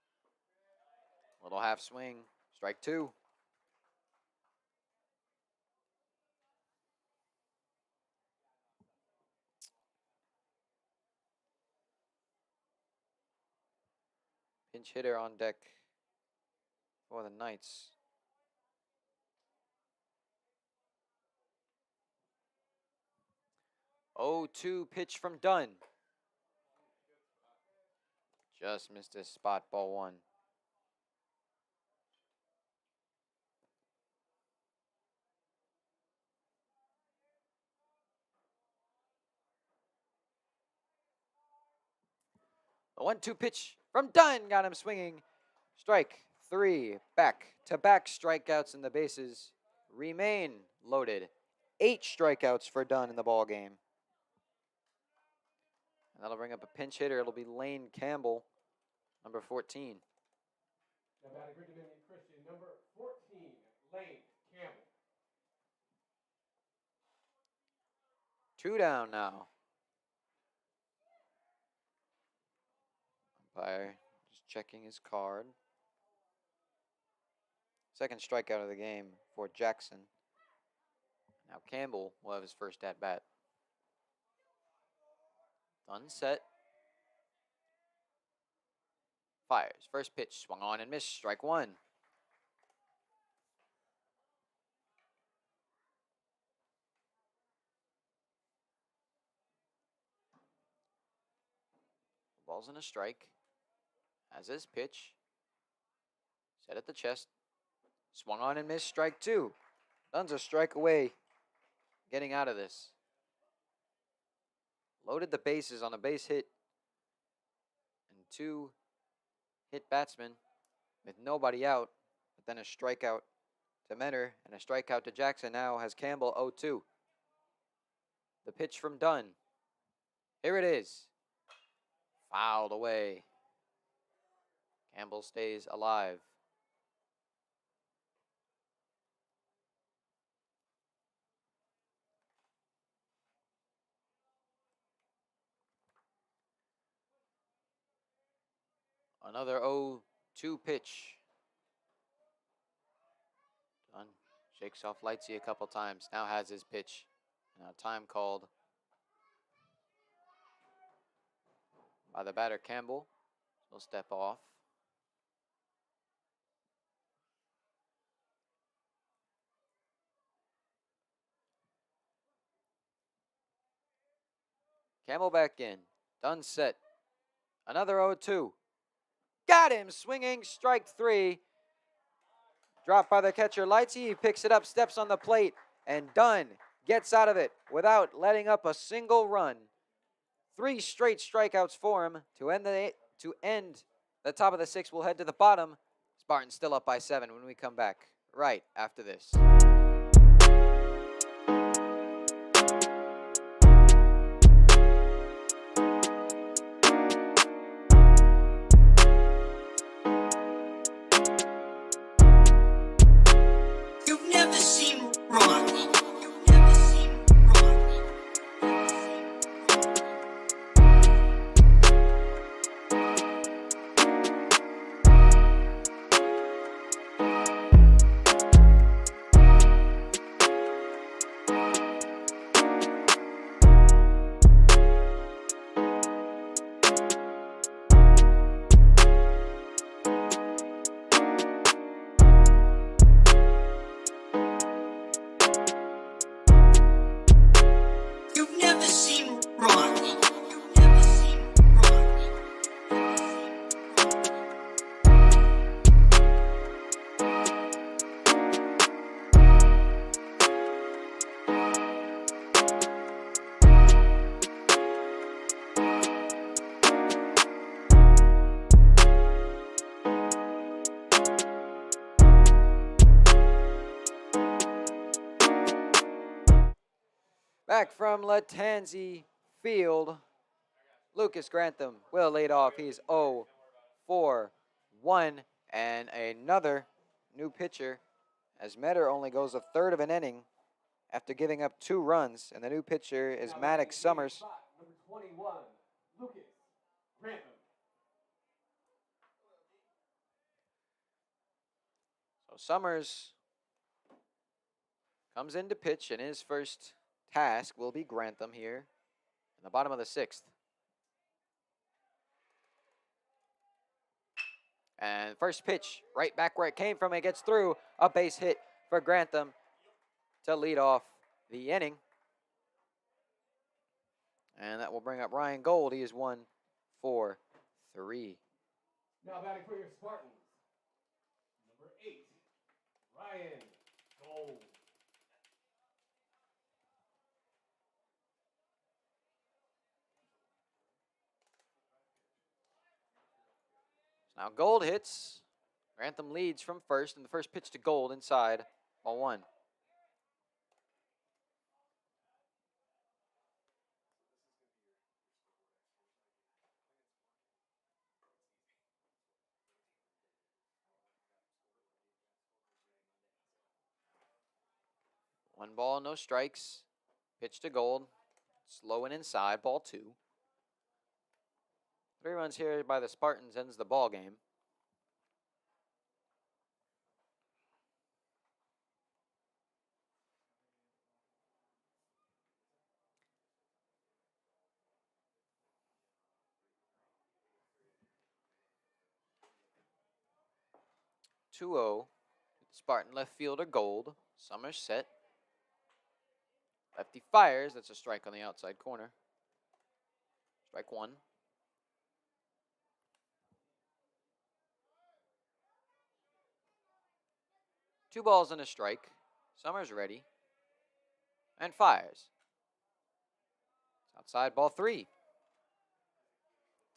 Speaker 1: Little half swing. Strike 2. Pinch hitter on deck for the Knights. 0-2 pitch from Dunn. Just missed his spot, ball one. A 1-2 pitch from Dunn. Got him swinging. Strike 3. Back-to-back strikeouts in the bases remain loaded. 8 strikeouts for Dunn in the ball game. And that'll bring up a pinch hitter. It'll be Lane Campbell, number 14.
Speaker 2: Now batting for Dominion Christian, number 14, Lane Campbell.
Speaker 1: 2 down now. Umpire just checking his card. Second strikeout of the game for Jackson. Now Campbell will have his first at bat. Dunn set. Fires. First pitch swung on and missed. Strike 1. Ball's in a strike. As his pitch. Set at the chest. Swung on and missed. Strike 2. Dunn's a strike away. Getting out of this. Loaded the bases on a base hit. And 2 hit batsmen with nobody out. But then a strikeout to Menor and a strikeout to Jackson. Now has Campbell 0-2. The pitch from Dunn. Here it is. Fouled away. Campbell stays alive. Another 0-2 pitch. Dunn shakes off Lightsey a couple times. Now has his pitch. Now time called by the batter Campbell. He'll step off. Campbell back in. Dunn set. Another 0-2. Got him swinging. Strike 3. Dropped by the catcher Lightsey. He picks it up, steps on the plate, and Dunn gets out of it without letting up a single run. 3 straight strikeouts for him to end the top of the 6th. We'll head to the bottom. Spartans still up by 7 when we come back right after this.
Speaker 3: You've never seen wrong. You've never seen wrong. You've never seen wrong. You've never seen wrong.
Speaker 1: Back from Latanzi Field, Lucas Grantham will lead off. He's 0-4-1, and another new pitcher, as Menor only goes a third of an inning after giving up 2 runs, and the new pitcher is
Speaker 2: Now
Speaker 1: Maddox
Speaker 2: batting
Speaker 1: Summers.
Speaker 2: spot, number 21, Lucas Grantham.
Speaker 1: So Summers comes in to pitch, and his first task will be Grantham here in the bottom of the 6th. And first pitch, right back where it came from. It gets through. A base hit for Grantham to lead off the inning. And that will bring up Ryan Gold. He is 1 for 3.
Speaker 2: Now batting for your Spartans, number 8, Ryan Gold.
Speaker 1: Now Gold hits. Grantham leads from first, and the first pitch to Gold inside, ball 1. One ball, no strikes. Pitch to Gold. Slow and inside, ball 2. 3 runs here by the Spartans ends the ball game. (2-0). Spartan left fielder Gold. Summers set. Lefty fires. That's a strike on the outside corner. Strike 1. Two balls and a strike. Summers ready. And fires. Outside, ball 3.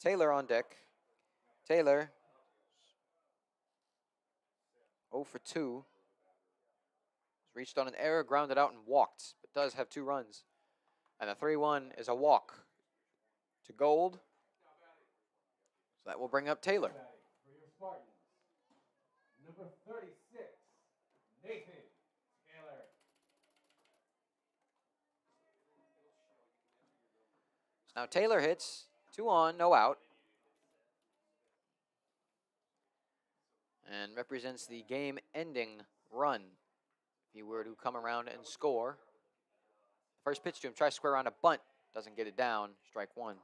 Speaker 1: Taylor on deck. Taylor 0 for 2. He's reached on an error, grounded out, and walked, but does have 2 runs. And the 3-1 is a walk to Gold. So that will bring up Taylor.
Speaker 2: For your Spartans, number 36, Nathan Taylor.
Speaker 1: Now Taylor hits. 2 on, no out. And represents the game-ending run. If he were to come around and score. First pitch to him, tries to square around a bunt. Doesn't get it down. Strike 1.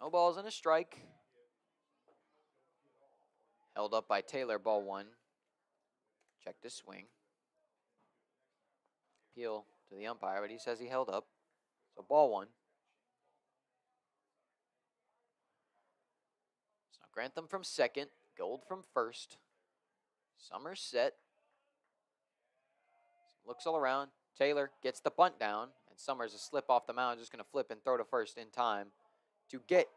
Speaker 1: No balls and a strike. Held up by Taylor, ball 1. Check to swing. Appeal to the umpire, but he says he held up. So ball 1. So Grantham from second, Gold from first. Summers set. Looks all around. Taylor gets the bunt down, and Summers a slip off the mound, just going to flip and throw to first in time to get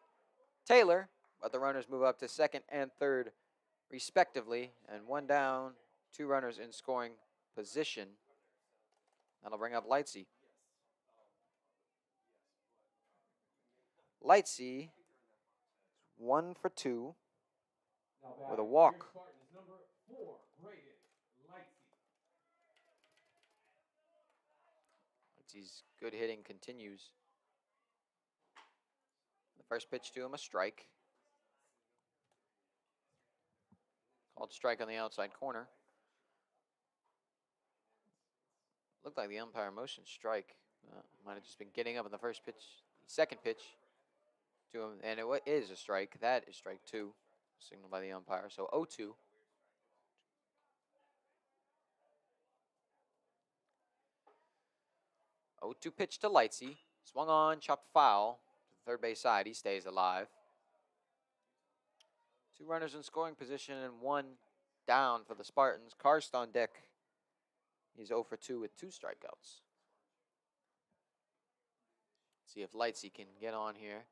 Speaker 1: Taylor, but the runners move up to second and third respectively, and 1 down, 2 runners in scoring position. That'll bring up Lightsey. Lightsey 1 for 2 with a walk.
Speaker 2: Spartans, number 4, Braden Lightsey.
Speaker 1: Lightsey's good hitting continues. The first pitch to him, a strike. Called strike on the outside corner. Looked like the umpire motioned strike. Might have just been getting up in the first pitch, second pitch to him, and it is a strike. That is strike 2, signaled by the umpire. So 0-2. Oh, 2 pitch to Lightsey. Swung on, chopped foul to the third base side. He stays alive. 2 runners in scoring position and 1 down for the Spartans. Karst on deck. He's 0 for 2 with 2 strikeouts. See if Lightsey can get on here.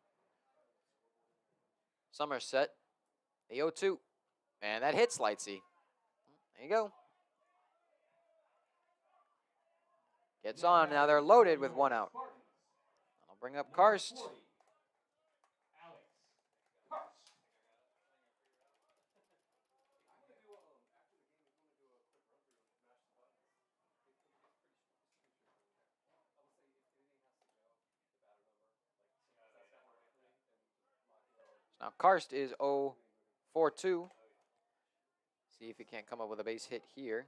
Speaker 1: Summers set. The 0-2. And that hits Lightsey. There you go. Gets on. Now they're loaded with 1 out. I'll bring up Karst. Now Karst is 0 for 2. See if he can't come up with a base hit here.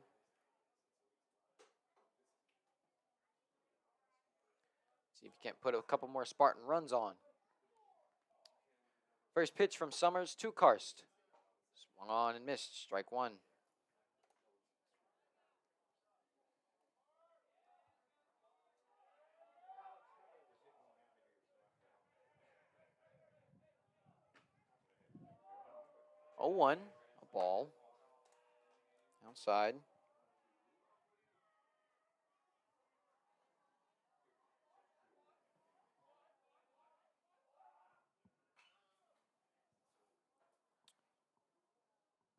Speaker 1: See if you can't put a couple more Spartan runs on. First pitch from Summers to Karst. Swung on and missed. Strike one. Oh, 1. A ball. Outside.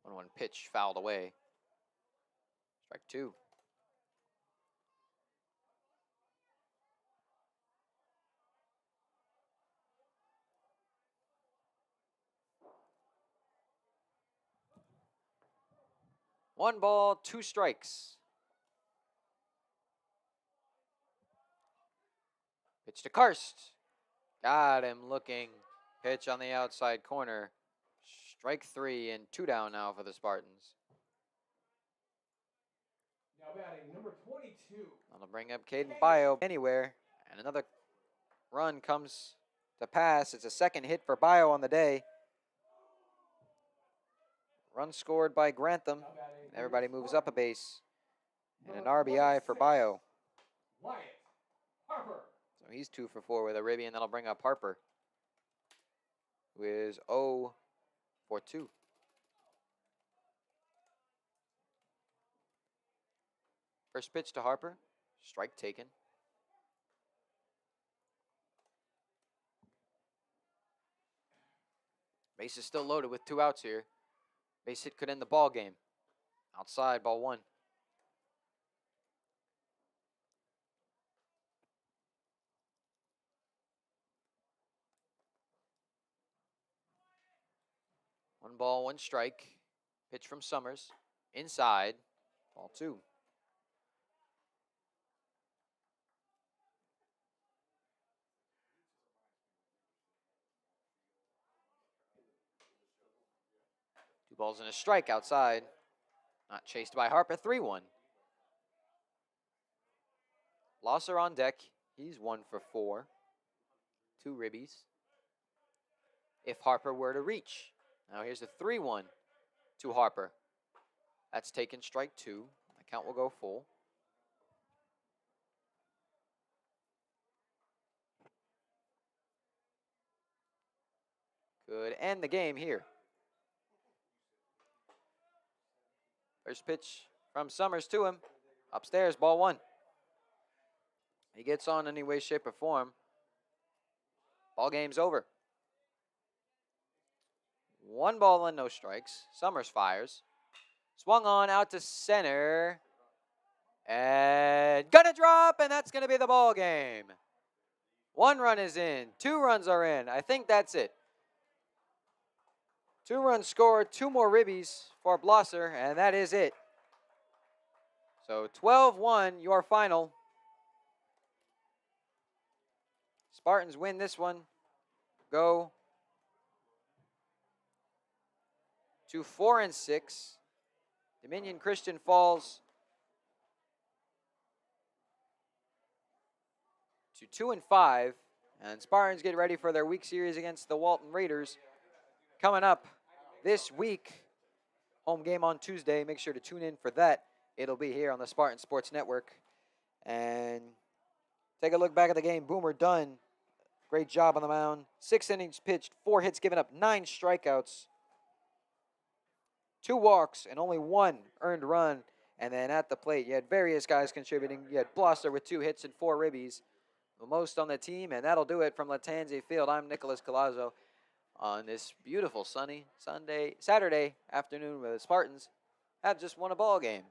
Speaker 1: One pitch fouled away. Strike two. One ball, 2 strikes. Pitch to Karst. Got him looking. Pitch on the outside corner. Strike 3 and 2 down now for the Spartans.
Speaker 2: Now batting number 22.
Speaker 1: That'll bring up Caden Bio anywhere. And another run comes to pass. It's a second hit for Bio on the day. Run scored by Grantham. Everybody moves up a base. And an RBI for Bio.
Speaker 2: Wyatt Harper.
Speaker 1: So he's 2 for 4 with a ribby, and that'll bring up Harper, who is 0 for 2. First pitch to Harper. Strike taken. Base is still loaded with 2 outs here. Base hit could end the ball game. Outside, ball 1. One ball, 1 strike. Pitch from Summers. Inside, ball 2. Two balls and a strike outside. Not chased by Harper. 3-1. Blosser on deck. He's 1 for 4. 2 ribbies. If Harper were to reach. Now here's the 3-1 to Harper. That's taken strike 2. The count will go full. Could end the game here. First pitch from Summers to him. Upstairs, ball 1. He gets on any way, shape, or form. Ball game's over. 1 ball and no strikes. Summers fires. Swung on out to center. And gonna drop, and that's gonna be the ball game. 1 run is in. 2 runs are in. I think that's it. 2 runs scored, 2 more ribbies for Blosser, and that is it. So 12-1, your final. Spartans win this one. Go to 4-6. Dominion Christian falls to 2-5. And Spartans get ready for their week series against the Walton Raiders. Coming up this week, home game on Tuesday. Make sure to tune in for that. It'll be here on the Spartan Sports Network. And take a look back at the game. Boomer Dunn, great job on the mound. 6 innings pitched, 4 hits given up, 9 strikeouts, 2 walks, and only 1 earned run. And then at the plate, you had various guys contributing. You had Blosser with 2 hits and 4 ribbies, the most on the team. And that'll do it from Latanzi Field. I'm Nicholas Colazzo on this beautiful sunny Saturday afternoon where the Spartans have just won a ball game.